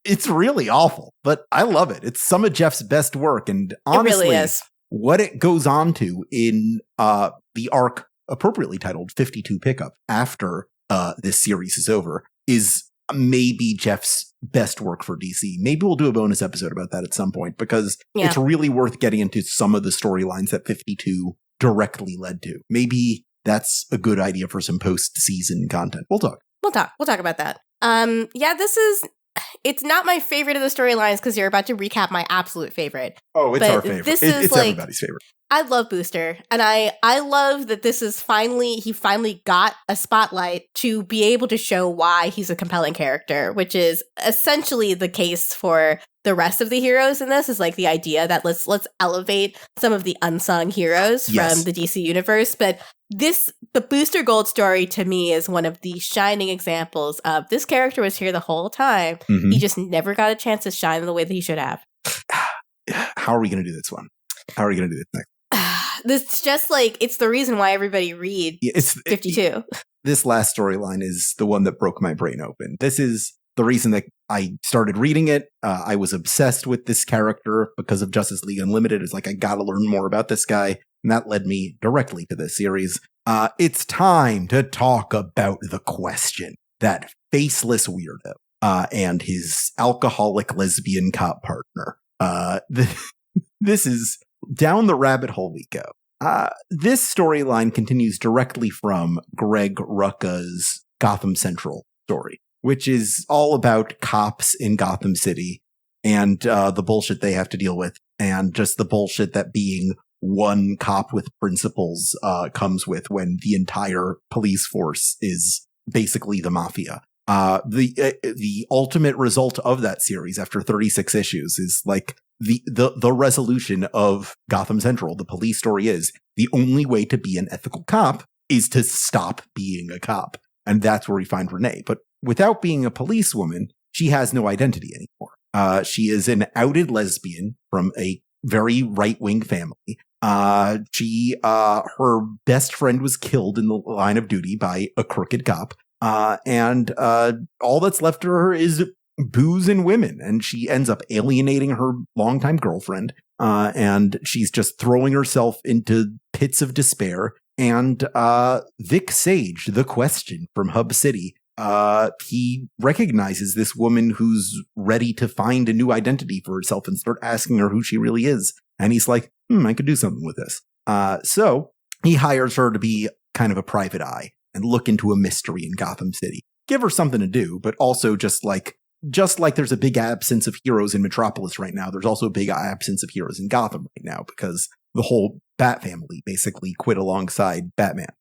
It's really awful, but I love it. It's some of Jeff's best work, and honestly, it really is. What it goes on to in the arc appropriately titled 52 Pickup after this series is over is maybe Jeff's best work for DC. Maybe we'll do a bonus episode about that at some point, because it's really worth getting into some of the storylines that 52 directly led to. Maybe that's a good idea for some post-season content. We'll talk about that. It's not my favorite of the storylines because you're about to recap my absolute favorite. Oh, it's our favorite. It's like, everybody's favorite. I love Booster, and I love that this is he finally got a spotlight to be able to show why he's a compelling character, which is essentially the case for the rest of the heroes in this. Is like the idea that let's elevate some of the unsung heroes from the DC universe. But the Booster Gold story to me is one of the shining examples of this character was here the whole time. Mm-hmm. He just never got a chance to shine the way that he should have. How are we going to do this one? How are we going to do this next? This just like, it's the reason why everybody read 52. This last storyline is the one that broke my brain open. This is the reason that I started reading it. I was obsessed with this character because of Justice League Unlimited. It's like, I got to learn more about this guy. And that led me directly to this series. It's time to talk about the Question, that faceless weirdo, and his alcoholic lesbian cop partner. This is down the rabbit hole we go. This storyline continues directly from Greg Rucka's Gotham Central story, which is all about cops in Gotham City and the bullshit they have to deal with, and just the bullshit that being one cop with principles comes with when the entire police force is basically the mafia. The ultimate result of that series after 36 issues is like the resolution of Gotham Central. The police story is the only way to be an ethical cop is to stop being a cop. And that's where we find Renee. But without being a policewoman, she has no identity anymore. She is an outed lesbian from a very right-wing family. Her best friend was killed in the line of duty by a crooked cop. And all that's left to her is booze and women. And she ends up alienating her longtime girlfriend. And she's just throwing herself into pits of despair. And Vic Sage, the Question from Hub City, he recognizes this woman who's ready to find a new identity for herself and start asking her who she really is. And he's like, I could do something with this. So he hires her to be kind of a private eye and look into a mystery in Gotham City. Give her something to do, but also just like there's a big absence of heroes in Metropolis right now, there's also a big absence of heroes in Gotham right now because the whole Bat family basically quit alongside Batman.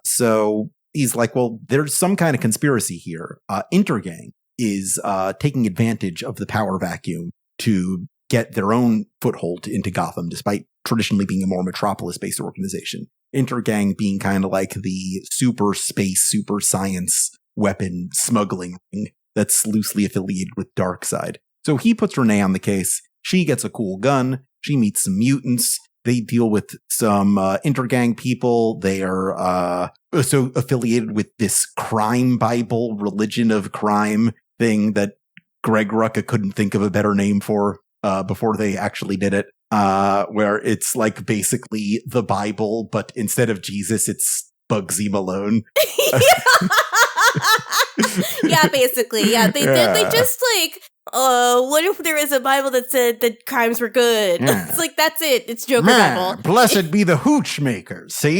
So he's like, well, there's some kind of conspiracy here. Intergang is taking advantage of the power vacuum to get their own foothold into Gotham, despite traditionally being a more Metropolis-based organization. Intergang being kind of like the super space, super science weapon smuggling ring that's loosely affiliated with Darkseid. So he puts Renee on the case. She gets a cool gun. She meets some mutants. They deal with some Intergang people. They are also affiliated with this crime Bible, religion of crime thing that Greg Rucka couldn't think of a better name for before they actually did it, where it's like basically the Bible, but instead of Jesus, it's Bugsy Malone. Yeah, basically. Yeah, they just like, what if there is a Bible that said that crimes were good? Yeah. It's like, that's it. It's Joker Bible. Blessed be the Hoochmaker, see?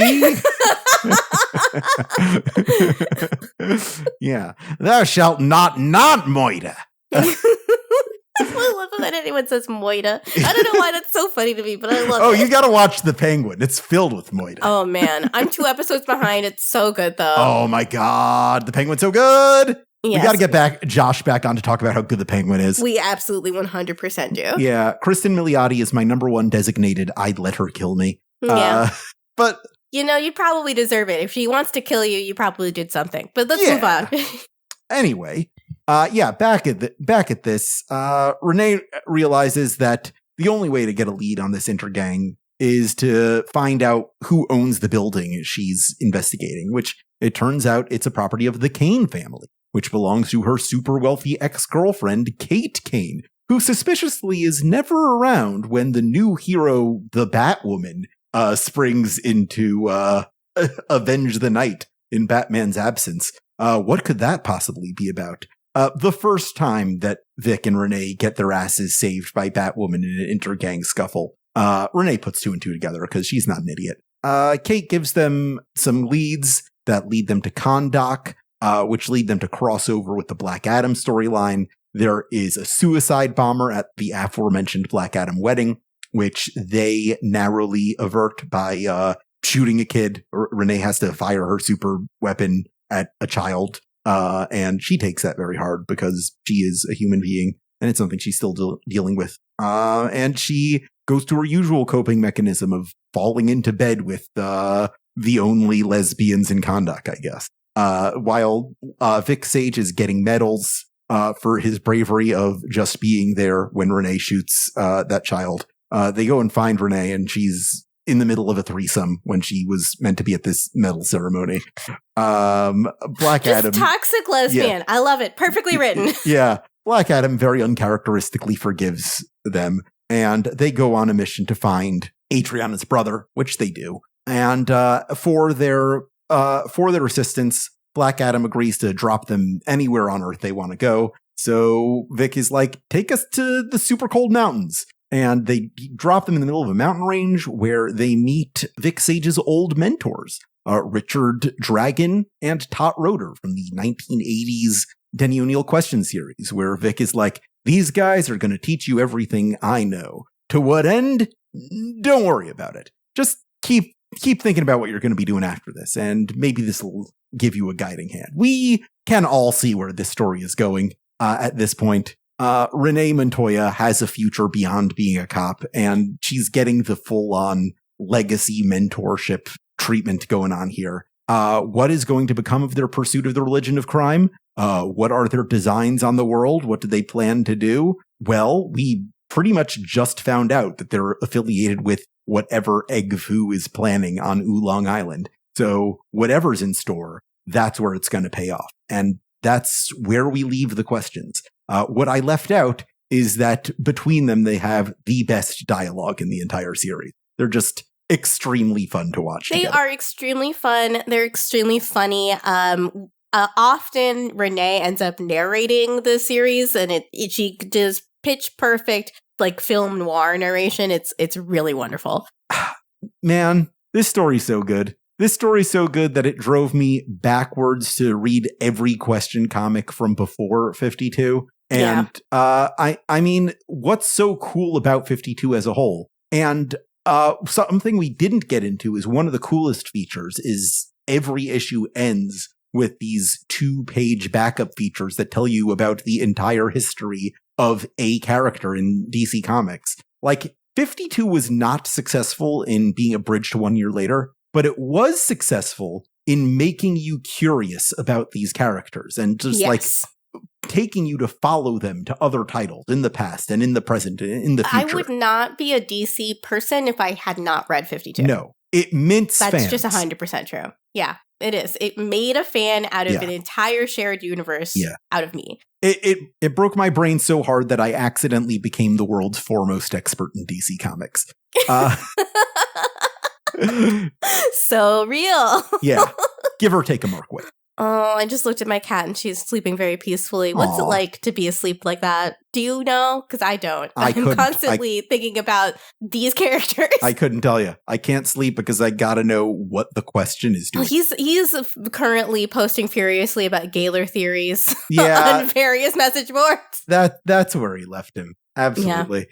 Yeah. Thou shalt not moita. I love it when anyone says moita. I don't know why that's so funny to me, but I love it. Oh, you gotta watch The Penguin. It's filled with moita. Oh, man. I'm 2 episodes behind. It's so good, though. Oh, my God. The Penguin's so good. Yes. We gotta get Josh back on to talk about how good The Penguin is. We absolutely 100% do. Yeah. Kristen Milioti is my number one designated I'd let her kill me. Yeah. But you know, you probably deserve it. If she wants to kill you, you probably did something. But let's move on. Anyway, back at this, Renee realizes that the only way to get a lead on this Intergang is to find out who owns the building she's investigating, which it turns out it's a property of the Kane family, which belongs to her super wealthy ex-girlfriend, Kate Kane, who suspiciously is never around when the new hero, the Batwoman, springs into avenge the night in Batman's absence. What could that possibly be about? The first time that Vic and Renee get their asses saved by Batwoman in an Intergang scuffle, Renee puts 2 and 2 together because she's not an idiot. Kate gives them some leads that lead them to Kahndaq, which lead them to cross over with the Black Adam storyline. There is a suicide bomber at the aforementioned Black Adam wedding, which they narrowly avert by shooting a kid. Renee has to fire her super weapon at a child, and she takes that very hard because she is a human being, and it's something she's still dealing with. And she goes to her usual coping mechanism of falling into bed with the only lesbians in Kahndaq, I guess. While Vic Sage is getting medals for his bravery of just being there when Renee shoots that child, they go and find Renee, and she's in the middle of a threesome when she was meant to be at this medal ceremony. Black Adam. Toxic lesbian. Yeah. I love it. Perfectly written. Yeah. Black Adam very uncharacteristically forgives them, and they go on a mission to find Adriana's brother, which they do. And for their assistance, Black Adam agrees to drop them anywhere on Earth they want to go. So Vic is like, take us to the super cold mountains. And they drop them in the middle of a mountain range where they meet Vic Sage's old mentors, Richard Dragon and Tot Roeder from the 1980s Denny O'Neil question series, where Vic is like, these guys are going to teach you everything I know. To what end? Don't worry about it. Just keep thinking about what you're going to be doing after this, and maybe this will give you a guiding hand. We can all see where this story is going at this point. Renee Montoya has a future beyond being a cop, and she's getting the full-on legacy mentorship treatment going on here. What is going to become of their pursuit of the religion of crime? What are their designs on the world? What do they plan to do? Well, we pretty much just found out that they're affiliated with whatever Egg Foo is planning on Oolong Island. So whatever's in store, that's where it's going to pay off. And that's where we leave the questions. What I left out is that between them, they have the best dialogue in the entire series. They're just extremely fun to watch. They together. are extremely fun. They're extremely funny. Often Renee ends up narrating the series, and she does pitch perfect, like, film noir narration. It's really wonderful. Man, this story's so good. This story's so good that it drove me backwards to read every question comic from before 52. And I mean, what's so cool about 52 as a whole? And something we didn't get into is one of the coolest features is every issue ends with these 2-page backup features that tell you about the entire history of a character in DC Comics. Like, 52 was not successful in being a bridge to 1 year later, but it was successful in making you curious about these characters and just like taking you to follow them to other titles in the past and in the present and in the future. I would not be a DC person if I had not read 52. No, it mints fans. That's just 100% true. Yeah, it is. It made a fan out of an entire shared universe out of me. It broke my brain so hard that I accidentally became the world's foremost expert in DC Comics. So real. Yeah. Give or take a mark weight. Oh, I just looked at my cat and she's sleeping very peacefully. What's it like to be asleep like that? Do you know? Because I don't. I'm constantly thinking about these characters. I couldn't tell you. I can't sleep because I gotta know what the question is doing. He's currently posting furiously about Gaylor theories on various message boards. That's where he left him. Absolutely. Yeah.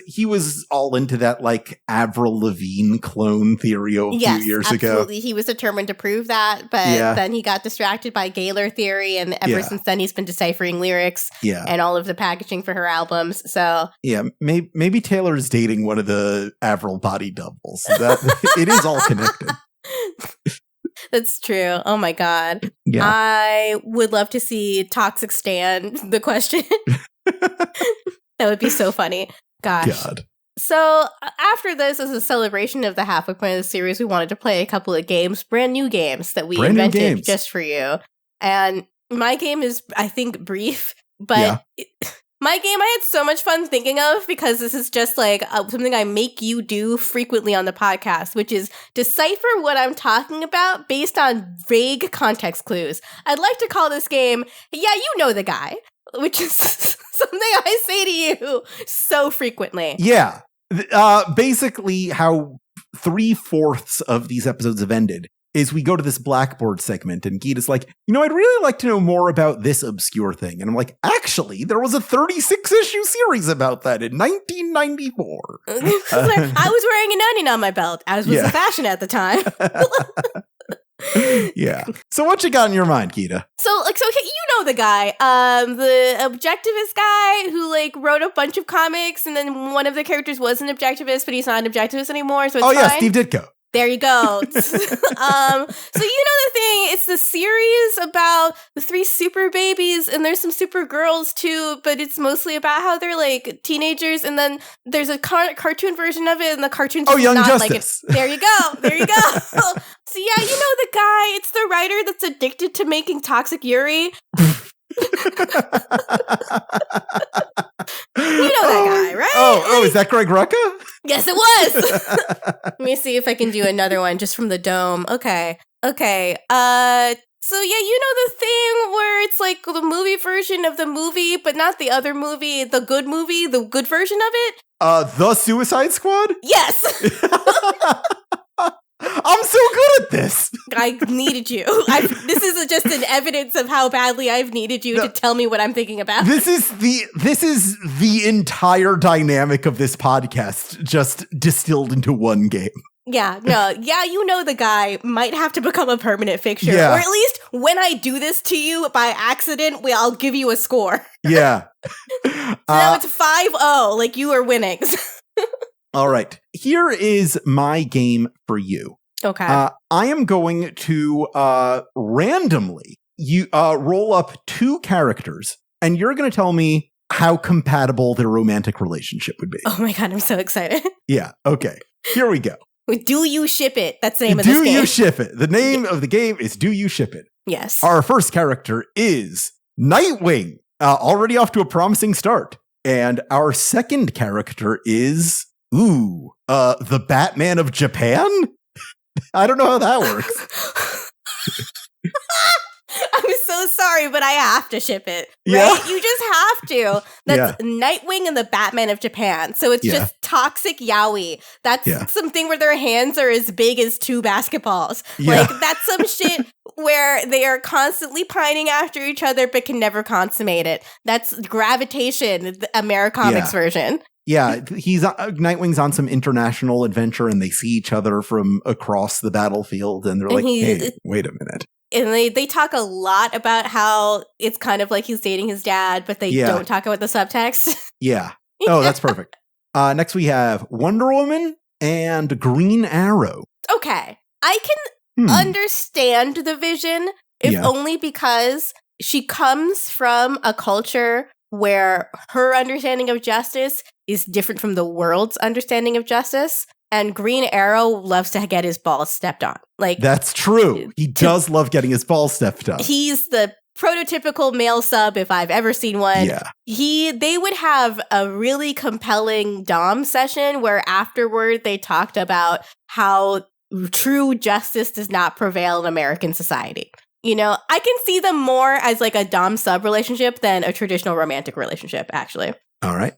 He was all into that, like, Avril Lavigne clone theory a few years ago. Absolutely. He was determined to prove that, but then he got distracted by Gaylor theory, and ever since then he's been deciphering lyrics and all of the packaging for her albums. So maybe Taylor's dating one of the Avril body doubles. It is all connected. That's true. Oh my God. Yeah. I would love to see Toxic Stan, the question. That would be so funny. Gosh. God. So after this, as a celebration of the halfway point of the series, we wanted to play a couple of games, brand new games that we invented just for you. And my game is, I think, brief, but my game I had so much fun thinking of, because this is just like something I make you do frequently on the podcast, which is decipher what I'm talking about based on vague context clues. I'd like to call this game, Yeah, You Know the Guy, which is something I say to you so frequently. Yeah. Basically, how 3/4 of these episodes have ended is we go to this Blackboard segment and Gita's like, I'd really like to know more about this obscure thing. And I'm like, actually, there was a 36-issue series about that in 1994. I was wearing an onion on my belt, as was the fashion at the time. Yeah. So what you got in your mind, Gita? So you know the guy, the objectivist guy who wrote a bunch of comics, and then one of the characters was an objectivist, but he's not an objectivist anymore. So it's fine. Steve Ditko. There you go. So you know the thing, it's the series about the 3 super babies, and there's some super girls too, but it's mostly about how they're like teenagers, and then there's a cartoon version of it, and the cartoon's Young not Justice. There you go. So yeah, you know the guy, it's the writer that's addicted to making toxic Yuri. You know that guy, right? Is that Greg Rucka? Yes, it was. Let me see if I can do another one just from the dome. Okay. So yeah, you know the thing where it's like the movie version of the movie, but not the other movie, the good version of it? The Suicide Squad? Yes! I'm so good at this. I needed you. This is just an evidence of how badly I've needed you to tell me what I'm thinking about. This is the entire dynamic of this podcast just distilled into one game. Yeah, no, yeah, you know the guy might have to become a permanent fixture. Yeah. Or at least when I do this to you by accident, I'll give you a score. Yeah. So now it's 5-0, like you are winning. All right. Here is my game for you. Okay. I am going to randomly roll up 2 characters, and you're going to tell me how compatible their romantic relationship would be. Oh my god, I'm so excited. Yeah. Okay. Here we go. Do you ship it? That's the name of this game. Do you ship it? The name of the game is Do You Ship It? Yes. Our first character is Nightwing, already off to a promising start. And our second character is, the Batman of Japan? I don't know how that works. I'm so sorry, but I have to ship it. Right? Yeah. You just have to. That's Nightwing and the Batman of Japan. So it's just toxic yaoi. That's something where their hands are as big as 2 basketballs. Yeah. Like, that's some shit where they are constantly pining after each other but can never consummate it. That's Gravitation, the Americomics version. Yeah, Nightwing's on some international adventure and they see each other from across the battlefield and they're like, hey, wait a minute. And they talk a lot about how it's kind of like he's dating his dad, but they don't talk about the subtext. Yeah. Oh, that's perfect. Next we have Wonder Woman and Green Arrow. Okay. I can understand the vision, if only because she comes from a culture where her understanding of justice is different from the world's understanding of justice. And Green Arrow loves to get his balls stepped on. Like, that's true. He does love getting his balls stepped on. He's the prototypical male sub if I've ever seen one. Yeah. They would have a really compelling Dom session where afterward they talked about how true justice does not prevail in American society. You know, I can see them more as like a Dom sub relationship than a traditional romantic relationship, actually. All right.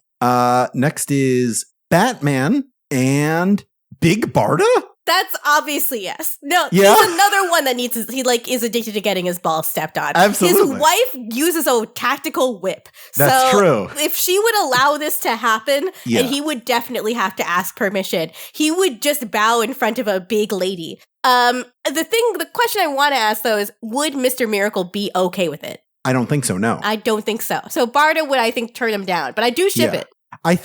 Next is Batman and Big Barda? That's obviously yes. No, yeah? He's another one that is addicted to getting his balls stepped on. Absolutely. His wife uses a tactical whip. That's true. If she would allow this to happen, and he would definitely have to ask permission, he would just bow in front of a big lady. The question I want to ask though is, would Mr. Miracle be okay with it? I don't think so, no. I don't think so. So Barda would, I think, turn him down, but I do ship it. I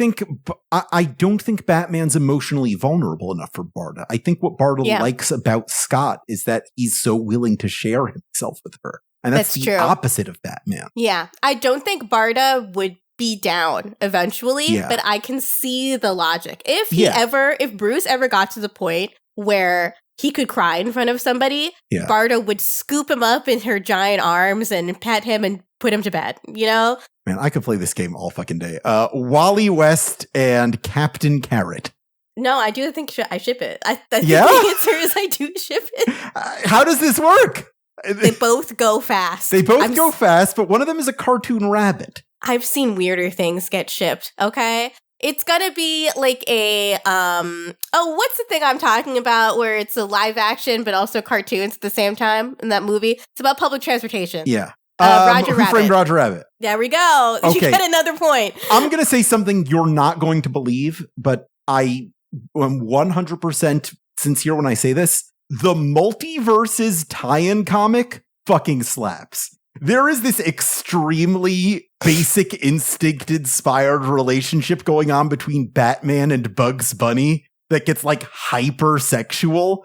don't think Batman's emotionally vulnerable enough for Barda. I think what Barda likes about Scott is that he's so willing to share himself with her. And that's the opposite of Batman. Yeah. I don't think Barda would be down eventually, but I can see the logic. If Bruce ever got to the point where he could cry in front of somebody, Barda would scoop him up in her giant arms and pet him and put him to bed, you know? Man, I could play this game all fucking day. Wally West and Captain Carrot. No, I do think I ship it. I think the answer is I do ship it. How does this work? They both go fast. They both go fast, but one of them is a cartoon rabbit. I've seen weirder things get shipped, okay? It's gonna be like a, what's the thing I'm talking about where it's a live action but also cartoons at the same time in that movie? It's about public transportation. Yeah. Roger Rabbit. Who Framed Roger Rabbit? There we go. Okay. You get another point. I'm going to say something you're not going to believe, but I am 100% sincere when I say this. The Multiverses tie-in comic fucking slaps. There is this extremely Basic Instinct-inspired relationship going on between Batman and Bugs Bunny that gets like hyper-sexual.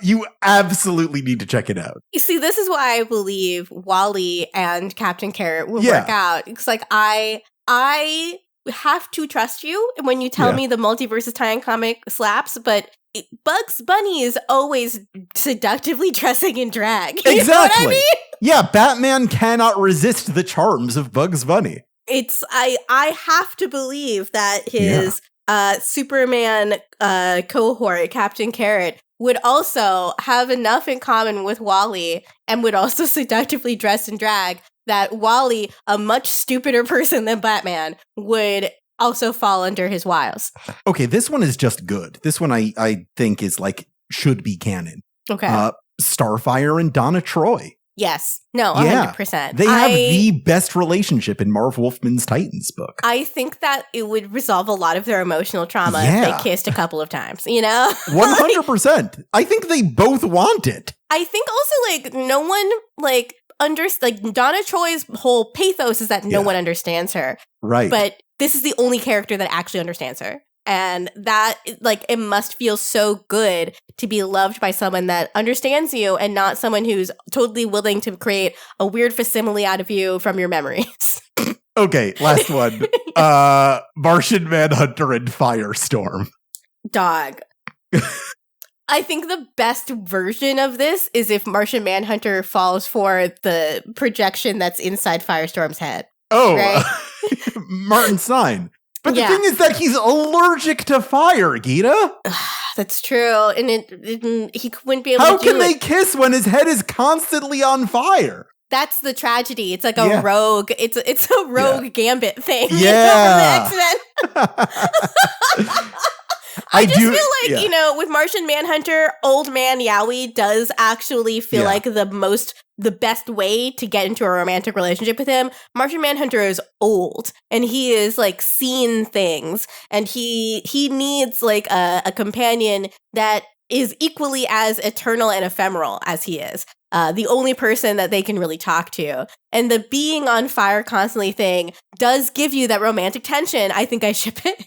You absolutely need to check it out. You see, this is why I believe Wally and Captain Carrot will work out. It's like I have to trust you when you tell me the Multiverses tie-in comic slaps, but Bugs Bunny is always seductively dressing in drag. You exactly. know what I mean? Yeah, Batman cannot resist the charms of Bugs Bunny. I have to believe that his Superman cohort, Captain Carrot, would also have enough in common with Wally and would also seductively dress and drag that Wally, a much stupider person than Batman, would also fall under his wiles. Okay, this one is just good. This one I think is like, should be canon. Okay. Starfire and Donna Troy. Yes. No, 100%. They have the best relationship in Marv Wolfman's Titans book. I think that it would resolve a lot of their emotional trauma if they kissed a couple of times, you know? 100%. I think they both want it. I think also, like, no one, like, Donna Troy's whole pathos is that no one understands her. Right. But this is the only character that actually understands her. And that, like, it must feel so good to be loved by someone that understands you and not someone who's totally willing to create a weird facsimile out of you from your memories. Okay, last one. Martian Manhunter and Firestorm. Dog. I think the best version of this is if Martian Manhunter falls for the projection that's inside Firestorm's head. Oh, right? Martin Stein. But the thing is that he's allergic to fire, Gita. That's true. And he wouldn't be able to do it. How can they it. kiss when his head is constantly on fire? That's the tragedy. It's like a rogue. It's a rogue Gambit thing. Yeah. You know, from the X-Men. I just feel like, you know, with Martian Manhunter, Old Man Yowie does actually feel like the best way to get into a romantic relationship with him. Martian Manhunter is old and he is like seen things and he needs like a companion that is equally as eternal and ephemeral as he is. The only person that they can really talk to. And the being on fire constantly thing does give you that romantic tension. I think I ship it.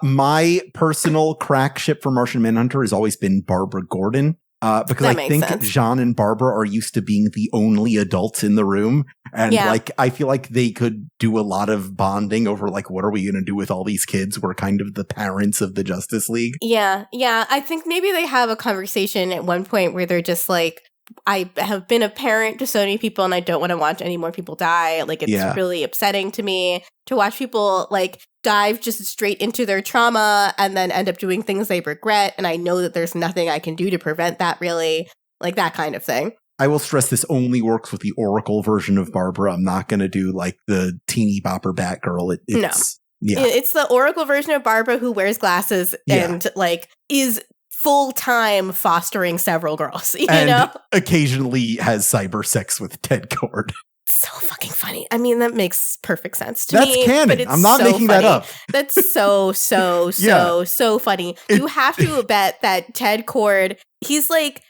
My personal crack ship for Martian Manhunter has always been Barbara Gordon. Because I think Jean and Barbara are used to being the only adults in the room. And like, I feel like they could do a lot of bonding over like, what are we going to do with all these kids? We're kind of the parents of the Justice League. Yeah. Yeah. I think maybe they have a conversation at one point where they're just like, I have been a parent to so many people and I don't want to watch any more people die. Like, it's really upsetting to me to watch people like dive just straight into their trauma and then end up doing things they regret. And I know that there's nothing I can do to prevent that, really. Like that kind of thing. I will stress this only works with the Oracle version of Barbara. I'm not going to do like the teeny bopper Batgirl. It's the Oracle version of Barbara who wears glasses and like is full-time fostering several girls, you know? Occasionally has cyber sex with Ted Cord. So fucking funny. I mean, that makes perfect sense to me. That's canon. But I'm not making that up. That's so funny. You have to bet that Ted Cord, he's like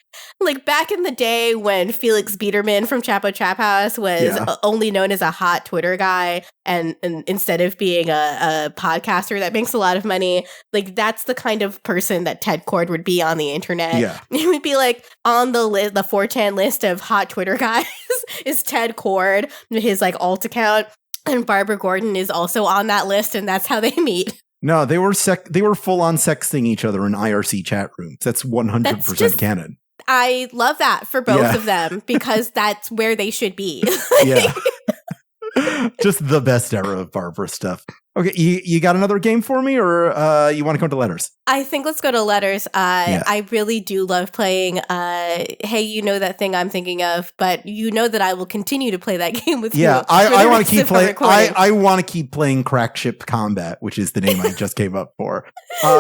back in the day when Felix Biederman from Chapo Trap House was only known as a hot Twitter guy and instead of being a podcaster that makes a lot of money, like that's the kind of person that Ted Cord would be on the internet. Yeah. He would be like on the 4chan list of hot Twitter guys is Ted Cord, his like alt account, and Barbara Gordon is also on that list and that's how they meet. No, they were full on sexting each other in IRC chat rooms. That's 100% canon. I love that for both of them because that's where they should be. Just the best era of Barbara stuff. Okay, you got another game for me or you want to go to letters? I think let's go to letters. I really do love playing hey, you know that thing I'm thinking of, but you know that I will continue to play that game with you. Yeah, I want to keep playing. I want to keep playing Crackship Combat, which is the name I just came up for.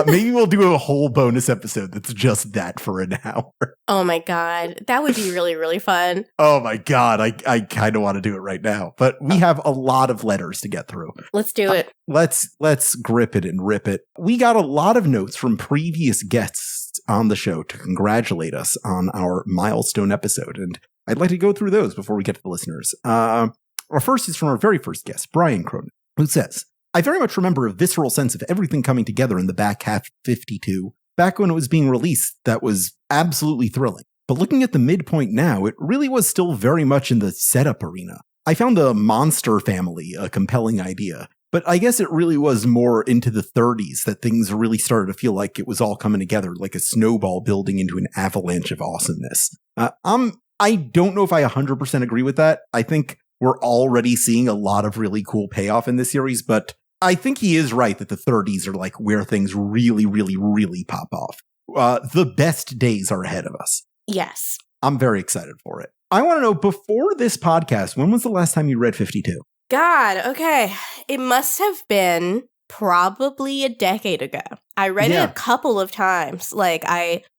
Maybe we'll do a whole bonus episode that's just that for an hour. Oh my god, that would be really, really fun. Oh my god, I kind of want to do it right now, but we have a lot of letters to get through. Let's do it. Let's grip it and rip it. We got a lot of notes from previous guests on the show to congratulate us on our milestone episode, and I'd like to go through those before we get to the listeners. Our first is from our very first guest, Brian Cronin, who says, I very much remember a visceral sense of everything coming together in the back half of 52. Back when it was being released, that was absolutely thrilling. But looking at the midpoint now, it really was still very much in the setup arena. I found the monster family a compelling idea. But I guess it really was more into the 30s that things really started to feel like it was all coming together, like a snowball building into an avalanche of awesomeness. I don't know if I 100% agree with that. I think we're already seeing a lot of really cool payoff in this series, but I think he is right that the 30s are like where things really, really, really pop off. the best days are ahead of us. Yes. I'm very excited for it. I want to know, before this podcast, when was the last time you read 52? God, okay. It must have been probably a decade ago. I read it a couple of times. Like,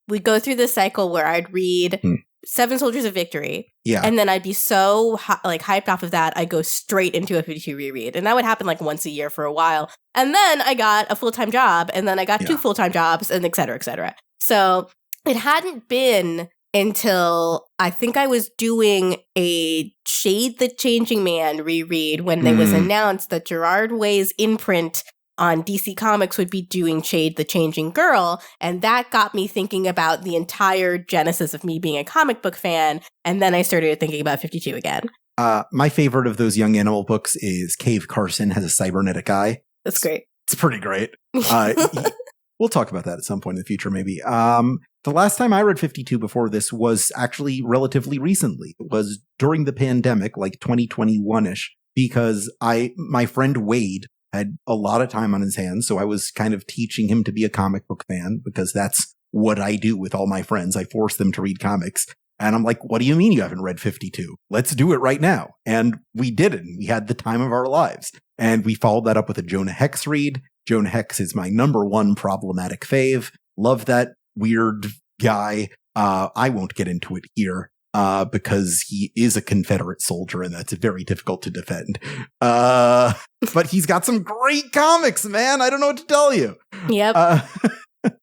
we go through this cycle where I'd read Seven Soldiers of Victory. Yeah. And then I'd be so hyped off of that, I'd go straight into a 52 reread. And that would happen like once a year for a while. And then I got a full-time job, and then I got 2 full-time jobs, and et cetera, et cetera. So it hadn't been until I think I was doing a Shade the Changing Man reread when it was announced that Gerard Way's imprint on DC Comics would be doing Shade the Changing Girl, and that got me thinking about the entire genesis of me being a comic book fan, and then I started thinking about 52 again. My favorite of those Young Animal books is Cave Carson Has a Cybernetic Eye. That's great. It's pretty great. We'll talk about that at some point in the future, maybe. The last time I read 52 before this was actually relatively recently. It was during the pandemic, like 2021-ish, because my friend Wade had a lot of time on his hands, so I was kind of teaching him to be a comic book fan, because that's what I do with all my friends. I force them to read comics. And I'm like, what do you mean you haven't read 52? Let's do it right now. And we did it. And we had the time of our lives. And we followed that up with a Jonah Hex read. Jonah Hex is my #1 problematic fave. Love that weird guy. I won't get into it here because he is a Confederate soldier, and that's very difficult to defend. But he's got some great comics, man. I don't know what to tell you. Yep.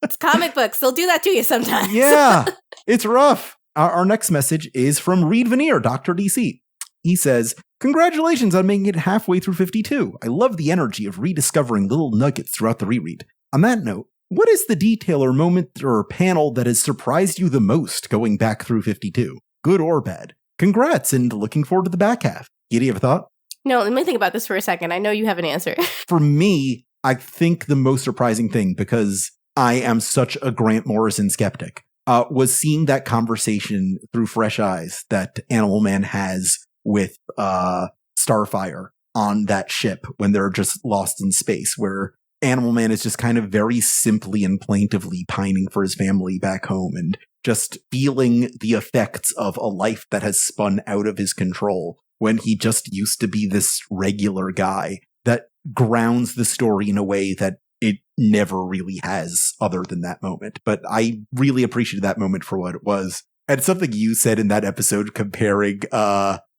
It's comic books. They'll do that to you sometimes. Yeah, it's rough. Our next message is from Reed Veneer, Dr. DC. He says, congratulations on making it halfway through 52. I love the energy of rediscovering little nuggets throughout the reread. On that note, what is the detail or moment or panel that has surprised you the most going back through 52? Good or bad? Congrats, and looking forward to the back half. Gita, you have a thought? No, let me think about this for a second. I know you have an answer. For me, I think the most surprising thing, because I am such a Grant Morrison skeptic, was seeing that conversation through fresh eyes that Animal Man has with Starfire on that ship when they're just lost in space, where Animal Man is just kind of very simply and plaintively pining for his family back home and just feeling the effects of a life that has spun out of his control when he just used to be this regular guy. That grounds the story in a way that it never really has other than that moment. But I really appreciated that moment for what it was. And something you said in that episode comparing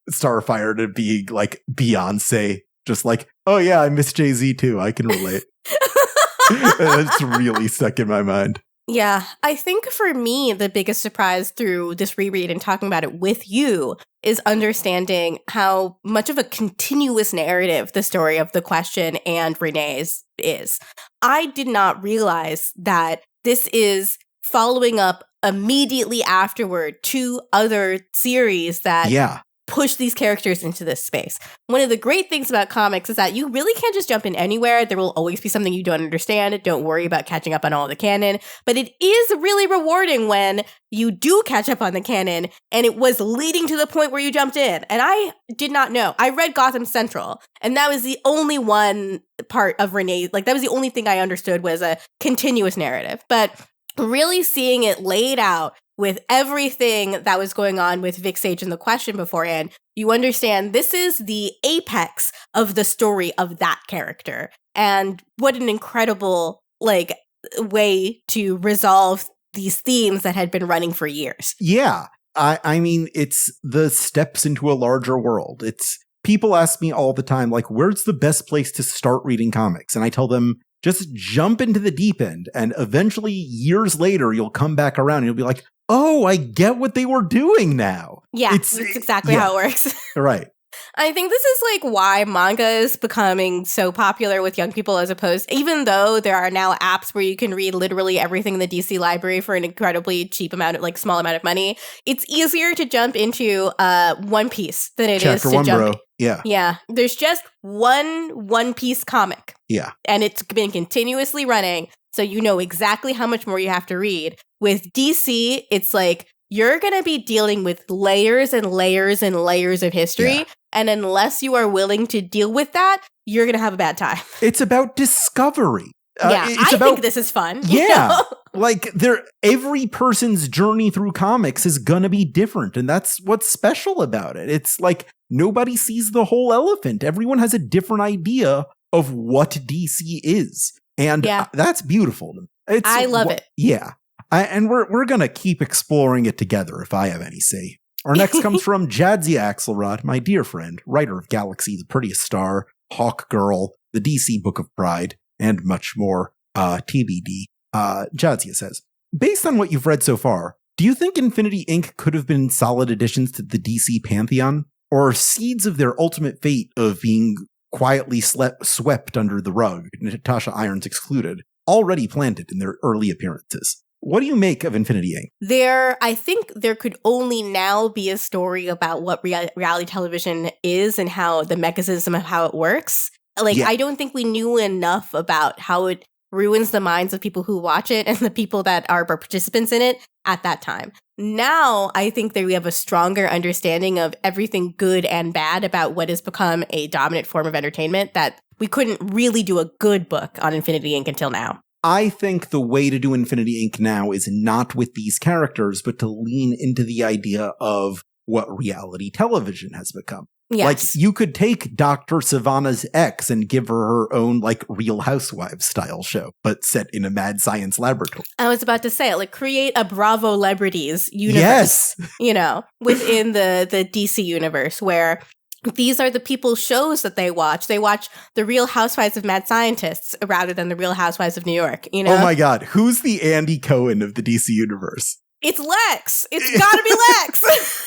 Starfire to being like Beyonce, just like, oh yeah, I miss Jay-Z too. I can relate. It's really stuck in my mind. Yeah, I think for me, the biggest surprise through this reread and talking about it with you is understanding how much of a continuous narrative the story of The Question and Renee's is. I did not realize that this is following up immediately afterward to other series that push these characters into this space. One of the great things about comics is that you really can't just jump in anywhere. There will always be something you don't understand. Don't worry about catching up on all the canon. But it is really rewarding when you do catch up on the canon and it was leading to the point where you jumped in. And I did not know. I read Gotham Central, and that was the only one part of Renee. Like, that was the only thing I understood was a continuous narrative. But really seeing it laid out with everything that was going on with Vic Sage and The Question beforehand, you understand this is the apex of the story of that character. And what an incredible, way to resolve these themes that had been running for years. Yeah. I mean, it's the steps into a larger world. People ask me all the time, like, where's the best place to start reading comics? And I tell them, just jump into the deep end. And eventually, years later, you'll come back around and you'll be like, oh, I get what they were doing now. Yeah, that's exactly how it works. Right. I think this is why manga is becoming so popular with young people, as opposed, even though there are now apps where you can read literally everything in the DC library for an incredibly cheap amount of small amount of money. It's easier to jump into One Piece than it is to jump. Bro. Yeah. Yeah. There's just One Piece comic. Yeah. And it's been continuously running. So you know exactly how much more you have to read. With DC, it's you're going to be dealing with layers and layers and layers of history. Yeah. And unless you are willing to deal with that, you're going to have a bad time. It's about discovery. I think this is fun. Yeah. Like every person's journey through comics is gonna be different, and that's what's special about it. It's like nobody sees the whole elephant. Everyone has a different idea of what DC is. And that's beautiful. I love it. Yeah. And we're gonna keep exploring it together if I have any say. Our next comes from Jadzia Axelrod, my dear friend, writer of Galaxy, The Prettiest Star, Hawk Girl, the DC Book of Pride, and much more. TBD. Jadzia says, based on what you've read so far, do you think Infinity Inc. could have been solid additions to the DC pantheon? Or seeds of their ultimate fate of being quietly swept under the rug, Natasha Irons excluded, already planted in their early appearances? What do you make of Infinity Inc.? I think there could only now be a story about what reality television is and how the mechanism of how it works. I don't think we knew enough about how it ruins the minds of people who watch it and the people that are participants in it at that time. Now, I think that we have a stronger understanding of everything good and bad about what has become a dominant form of entertainment that we couldn't really do a good book on Infinity Inc. until now. I think the way to do Infinity Inc. now is not with these characters, but to lean into the idea of what reality television has become. Yes. Like, you could take Dr. Savannah's ex and give her own, Real Housewives style show, but set in a mad science laboratory. I was about to say, create a Bravo Celebrities universe, within the DC universe, where these are the people's shows that they watch. They watch The Real Housewives of Mad Scientists rather than The Real Housewives of New York, Oh my God. Who's the Andy Cohen of the DC universe? It's Lex. It's gotta be Lex.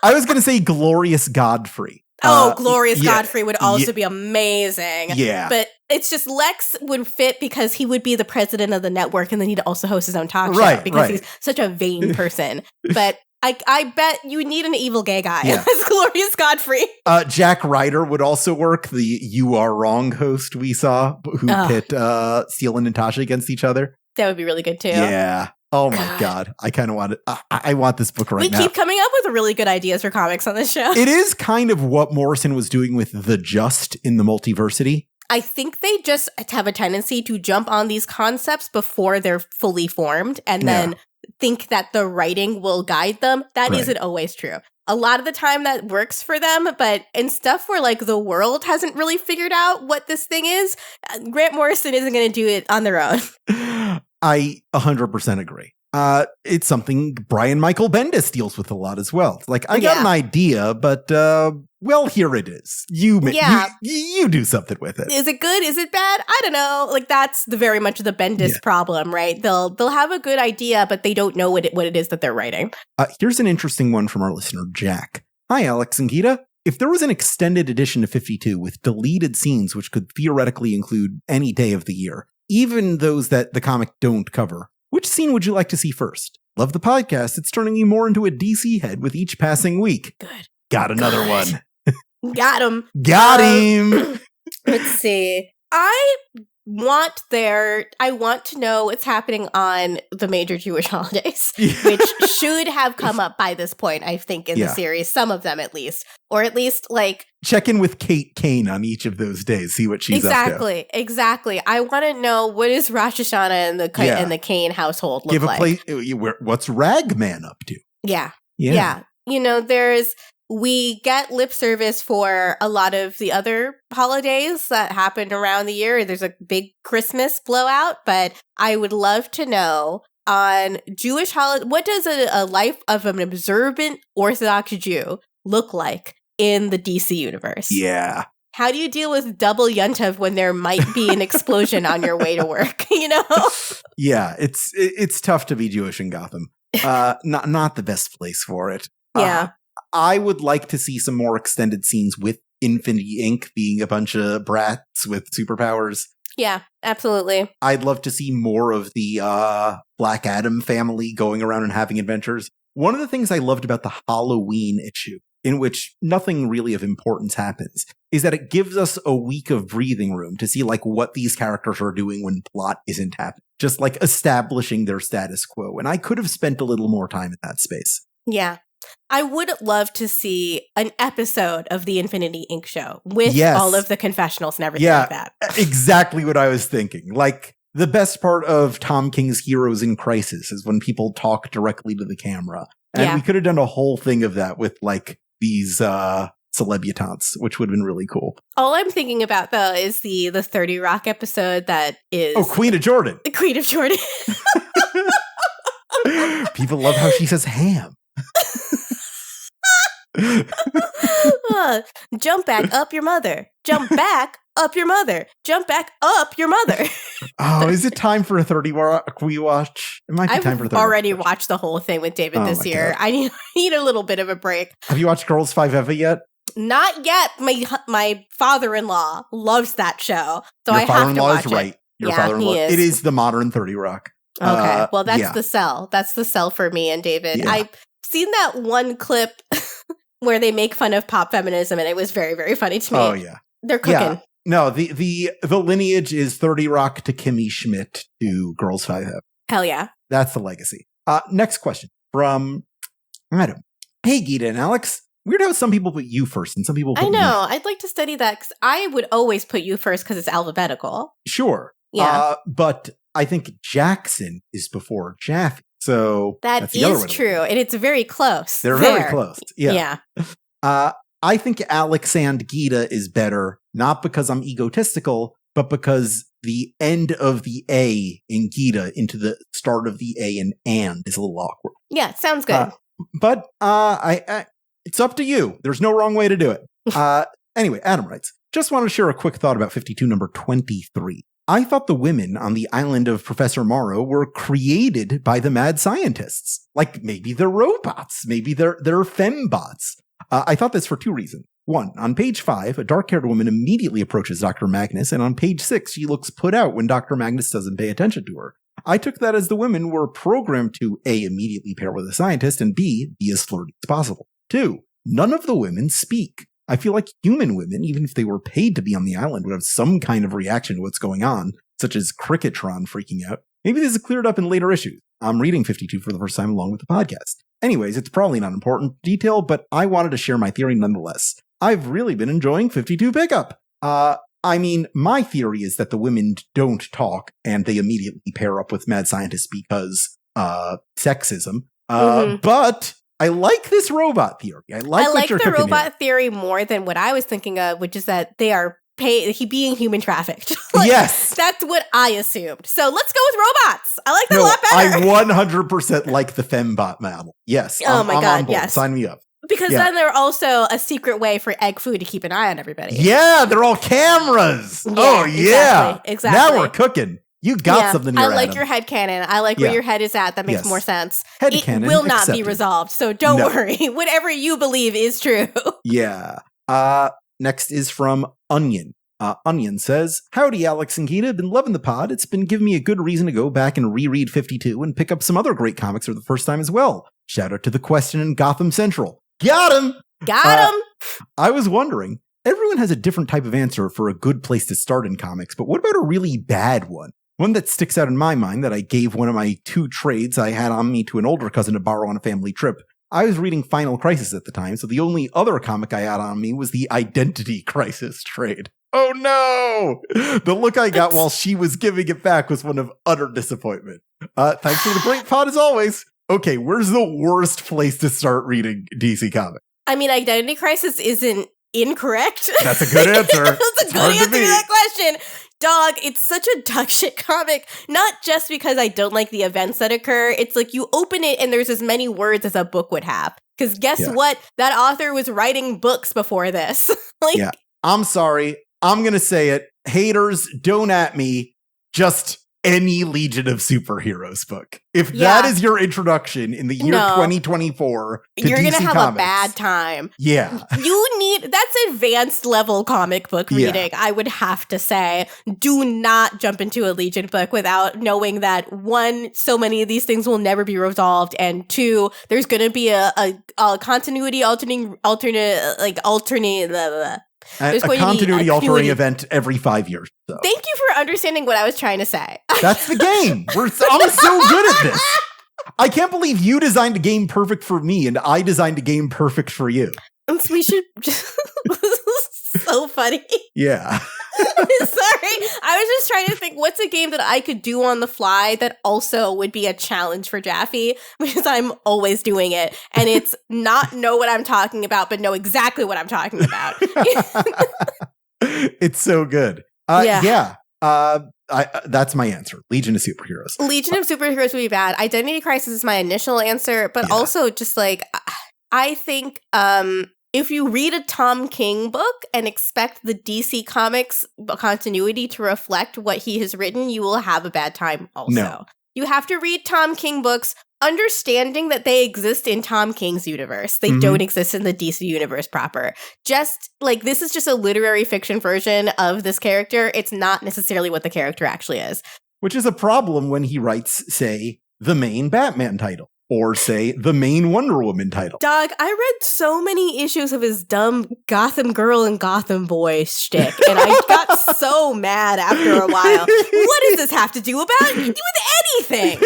I was going to say Glorious Godfrey. Glorious Godfrey would also be amazing. Yeah. But it's just Lex would fit because he would be the president of the network and then he'd also host his own talk show because he's such a vain person. But I bet you need an evil gay guy as Glorious Godfrey. Jack Ryder would also work, the You Are Wrong host we saw, who pit Seal and Natasha against each other. That would be really good too. Yeah. Oh my God. I kind of want it. I want this book right now. We keep coming up with really good ideas for comics on this show. It is kind of what Morrison was doing with The Just in the Multiversity. I think they just have a tendency to jump on these concepts before they're fully formed and then think that the writing will guide them. That isn't always true. A lot of the time that works for them, but in stuff where the world hasn't really figured out what this thing is, Grant Morrison isn't going to do it on their own. I 100% agree. It's something Brian Michael Bendis deals with a lot as well. I got an idea, but here it is. You do something with it. Is it good? Is it bad? I don't know. That's very much the Bendis problem, right? They'll have a good idea, but they don't know what it is that they're writing. Here's an interesting one from our listener, Jack. Hi, Alex and Gita. If there was an extended edition of 52 with deleted scenes which could theoretically include any day of the year, even those that the comic don't cover, which scene would you like to see first? Love the podcast. It's turning you more into a DC head with each passing week. Good. Got another one. Got him. Got him. Let's see. I want to know what's happening on the major Jewish holidays, which should have come up by this point, I think, in the series. Some of them, at least. Or at least, check in with Kate Kane on each of those days. See what she's up to. Exactly. I want to know, what is Rosh Hashanah in the Kane household look like? What's Ragman up to? Yeah. We get lip service for a lot of the other holidays that happened around the year. There's a big Christmas blowout, but I would love to know on Jewish holiday, what does a life of an observant Orthodox Jew look like in the DC universe? Yeah. How do you deal with double Yontav when there might be an explosion on your way to work? Yeah, it's tough to be Jewish in Gotham. Not the best place for it. Yeah. I would like to see some more extended scenes with Infinity Inc. being a bunch of brats with superpowers. Yeah, absolutely. I'd love to see more of the Black Adam family going around and having adventures. One of the things I loved about the Halloween issue, in which nothing really of importance happens, is that it gives us a week of breathing room to see what these characters are doing when plot isn't happening. Just establishing their status quo. And I could have spent a little more time in that space. Yeah. I would love to see an episode of the Infinity Inc. show with all of the confessionals and everything like that. Exactly what I was thinking. Like, the best part of Tom King's Heroes in Crisis is when people talk directly to the camera. And we could have done a whole thing of that with, like, these celebutants, which would have been really cool. All I'm thinking about, though, is the 30 Rock episode that is... Oh, Queen of Jordan. The Queen of Jordan. People love how she says ham. Jump back up your mother. Jump back up your mother. Jump back up your mother. Oh, is it time for a 30 Rock rewatch? It might be time for a 30 I've already watched the whole thing with David this year. God. I need a little bit of a break. Have you watched Girls 5 Eva yet? Not yet. My father-in-law loves that show, so I have to watch it. Right. Your father-in-law is right. It is the modern 30 Rock. Okay, well, that's the sell. That's the sell for me and David. Yeah. I've seen that one clip where they make fun of pop feminism, and it was very, very funny to me. Oh, yeah. They're cooking. Yeah. No, the lineage is 30 Rock to Kimmy Schmidt to Girls 5 Eva. Hell yeah. That's the legacy. Next question from Adam. Hey, Gita and Alex. Weird how some people put you first and some people put I know. me. I'd like to study that because I would always put you first because it's alphabetical. Sure. Yeah. But I think Jackson is before Jaffe. So that is true. And it's very close. They're very close. Yeah. I think Alex and Gita is better, not because I'm egotistical, but because the end of the A in Gita into the start of the A in and is a little awkward. Yeah, sounds good. But I it's up to you. There's no wrong way to do it. Anyway, Adam writes, just want to share a quick thought about 52 number 23. I thought the women on the island of Professor Morrow were created by the mad scientists. Like, maybe they're robots. Maybe they're fembots. I thought this for two reasons. One, on page 5, a dark-haired woman immediately approaches Dr. Magnus, and on page 6, she looks put out when Dr. Magnus doesn't pay attention to her. I took that as the women were programmed to A, immediately pair with a scientist, and B, be as flirty as possible. 2, none of the women speak. I feel like human women, even if they were paid to be on the island, would have some kind of reaction to what's going on, such as Cricketron freaking out. Maybe this is cleared up in later issues. I'm reading 52 for the first time along with the podcast. Anyways, it's probably not important detail, but I wanted to share my theory nonetheless. I've really been enjoying 52 pickup. I mean, my theory is that the women don't talk and they immediately pair up with mad scientists because sexism. But I like this robot theory. I like the robot theory more than what I was thinking of, which is that they are being human trafficked. Yes. That's what I assumed. So let's go with robots. I like that a lot better. I 100% like the fembot model. Yes. Oh my God, yes. Sign me up. Because then they're also a secret way for egg food to keep an eye on everybody. Yeah, they're all cameras. Yeah, Exactly. Now we're cooking. You got something here, I like your headcanon. I like where your head is at. That makes more sense. Headcanon it will not be resolved, so don't worry. Whatever you believe is true. Yeah. Next is from Onion. Onion says, howdy, Alex and Gita. Been loving the pod. It's been giving me a good reason to go back and reread 52 and pick up some other great comics for the first time as well. Shout out to The Question and Gotham Central. Got him! Got him! I was wondering, everyone has a different type of answer for a good place to start in comics, but what about a really bad one? One that sticks out in my mind that I gave one of my 2 trades I had on me to an older cousin to borrow on a family trip. I was reading Final Crisis at the time, so the only other comic I had on me was the Identity Crisis trade. Oh no! The look I got while she was giving it back was one of utter disappointment. Thanks for the great pod as always. Okay, where's the worst place to start reading DC Comics? I mean, Identity Crisis isn't incorrect. That's a good answer. That's a good answer to that question. Dog, it's such a dog shit comic. Not just because I don't like the events that occur. It's like you open it and there's as many words as a book would have. Because guess what? That author was writing books before this. I'm sorry. I'm going to say it. Haters, don't at me. Just any Legion of Superheroes book. If that is your introduction in the year 2024 to you're DC gonna have Comics, a bad time. Yeah. That's advanced level comic book reading, I would have to say. Do not jump into a Legion book without knowing that 1, so many of these things will never be resolved, and 2, there's gonna be a continuity alternate a continuity altering event every 5 years. So. Thank you for understanding what I was trying to say. That's the game. I'm so good at this. I can't believe you designed a game perfect for me and I designed a game perfect for you. We should just... So funny. Yeah. Sorry. I was just trying to think, what's a game that I could do on the fly that also would be a challenge for Jaffe? Because I'm always doing it. And it's not know what I'm talking about, but know exactly what I'm talking about. It's so good. Yeah. That's my answer. Legion of Superheroes. Legion of Superheroes would be bad. Identity Crisis is my initial answer, but also just like, I think if you read a Tom King book and expect the DC Comics continuity to reflect what he has written, you will have a bad time also. No. You have to read Tom King books understanding that they exist in Tom King's universe. They don't exist in the DC universe proper. Just like, this is just a literary fiction version of this character. It's not necessarily what the character actually is. Which is a problem when he writes, say, the main Batman title. Or, say, the main Wonder Woman title. Dog, I read so many issues of his dumb Gotham Girl and Gotham Boy shtick, and I got so mad after a while. What does this have to do with anything?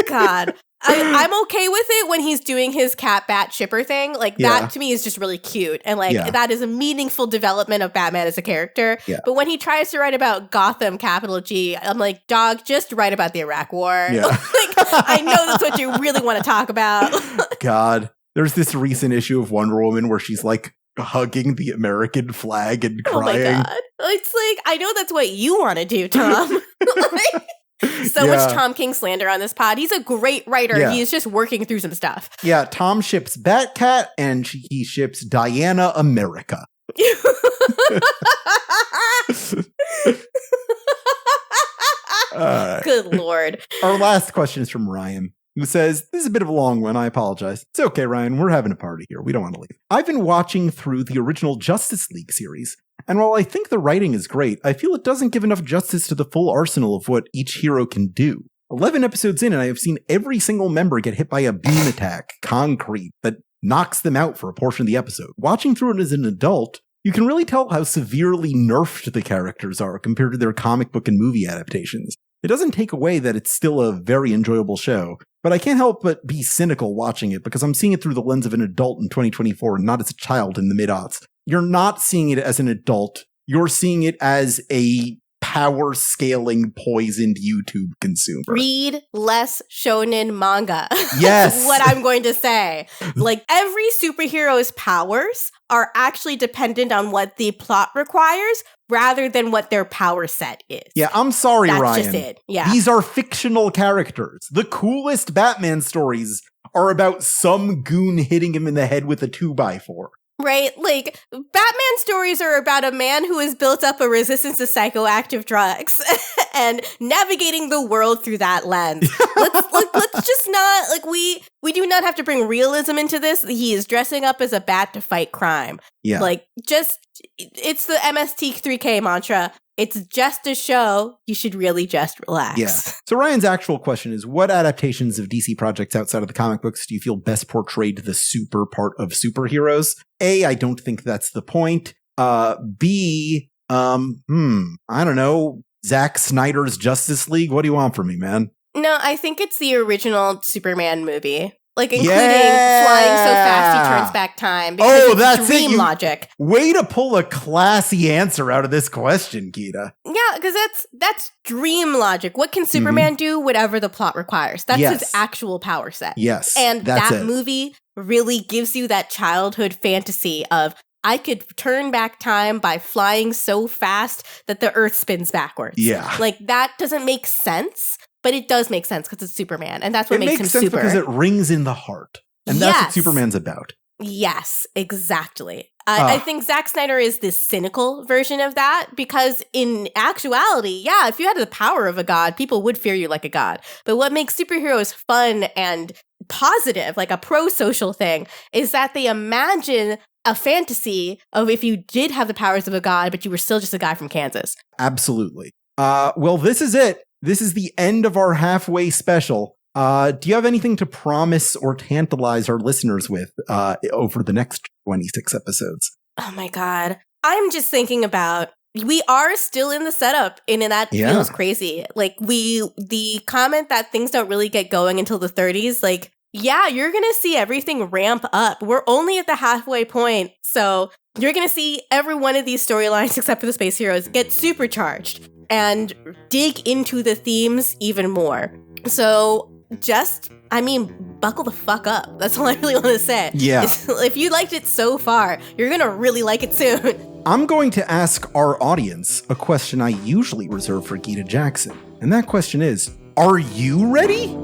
God. I'm okay with it when he's doing his cat-bat shipper thing. Like, that to me is just really cute. And, like, that is a meaningful development of Batman as a character. Yeah. But when he tries to write about Gotham, capital G, I'm like, dog, just write about the Iraq War. Yeah. Like, I know that's what you really want to talk about. God. There's this recent issue of Wonder Woman where she's, like, hugging the American flag and crying. Oh, my God. It's like, I know that's what you want to do, Tom. Much Tom King slander on this pod. He's a great writer. Yeah. He's just working through some stuff. Yeah, Tom ships Batcat and he ships Diana America. Good Lord. Our last question is from Ryan, who says, this is a bit of a long one. I apologize. It's okay, Ryan. We're having a party here. We don't want to leave. I've been watching through the original Justice League series. And while I think the writing is great, I feel it doesn't give enough justice to the full arsenal of what each hero can do. 11 episodes in, and I have seen every single member get hit by a beam attack, concrete, that knocks them out for a portion of the episode. Watching through it as an adult, you can really tell how severely nerfed the characters are compared to their comic book and movie adaptations. It doesn't take away that it's still a very enjoyable show, but I can't help but be cynical watching it because I'm seeing it through the lens of an adult in 2024 and not as a child in the mid-aughts. You're not seeing it as an adult. You're seeing it as a power-scaling, poisoned YouTube consumer. Read less shonen manga. Yes. That's what I'm going to say. Like, every superhero's powers are actually dependent on what the plot requires rather than what their power set is. Yeah, I'm sorry, That's Ryan. That's just it. Yeah. These are fictional characters. The coolest Batman stories are about some goon hitting him in the head with a 2x4. Right? Like, Batman stories are about a man who has built up a resistance to psychoactive drugs and navigating the world through that lens. Let's just not, like, we do not have to bring realism into this. He is dressing up as a bat to fight crime. Yeah. Like, just, it's the MST3K mantra. It's just a show. You should really just relax. Yeah. So Ryan's actual question is, what adaptations of DC projects outside of the comic books do you feel best portrayed the super part of superheroes? A, I don't think that's the point. B, I don't know, Zack Snyder's Justice League? What do you want from me, man? No, I think it's the original Superman movie. Like, including flying so fast he turns back time. Because that's dream logic. Way to pull a classy answer out of this question, Gita. Yeah, because that's dream logic. What can Superman do? Whatever the plot requires. That's his actual power set. Yes. And that movie really gives you that childhood fantasy of, I could turn back time by flying so fast that the Earth spins backwards. Yeah. Like, that doesn't make sense. But it does make sense because it's Superman, and that's what makes him super. It makes sense because it rings in the heart, and that's what Superman's about. Yes, exactly. I think Zack Snyder is this cynical version of that because in actuality, if you had the power of a god, people would fear you like a god. But what makes superheroes fun and positive, like a pro-social thing, is that they imagine a fantasy of if you did have the powers of a god, but you were still just a guy from Kansas. Absolutely. Well, this is it. This is the end of our halfway special. Do you have anything to promise or tantalize our listeners with over the next 26 episodes? Oh my God. I'm just thinking about we are still in the setup, and that feels crazy. Like, the comment that things don't really get going until the 30s, like, yeah, you're gonna see everything ramp up. We're only at the halfway point, so you're gonna see every one of these storylines, except for the space heroes, get supercharged and dig into the themes even more. So buckle the fuck up. That's all I really want to say. Yeah. If you liked it so far, you're gonna really like it soon. I'm going to ask our audience a question I usually reserve for Gita Jackson. And that question is, are you ready?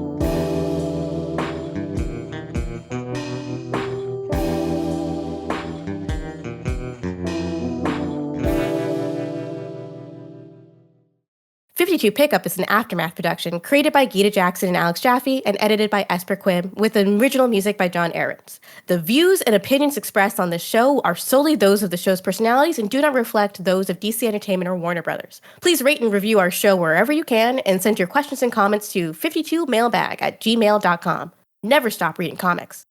Pickup is an Aftermath production created by Gita Jackson and Alex Jaffe and edited by Esper Quim with original music by John Ahrens. The views and opinions expressed on this show are solely those of the show's personalities and do not reflect those of DC Entertainment or Warner Brothers. Please rate and review our show wherever you can and send your questions and comments to 52mailbag@gmail.com. Never stop reading comics.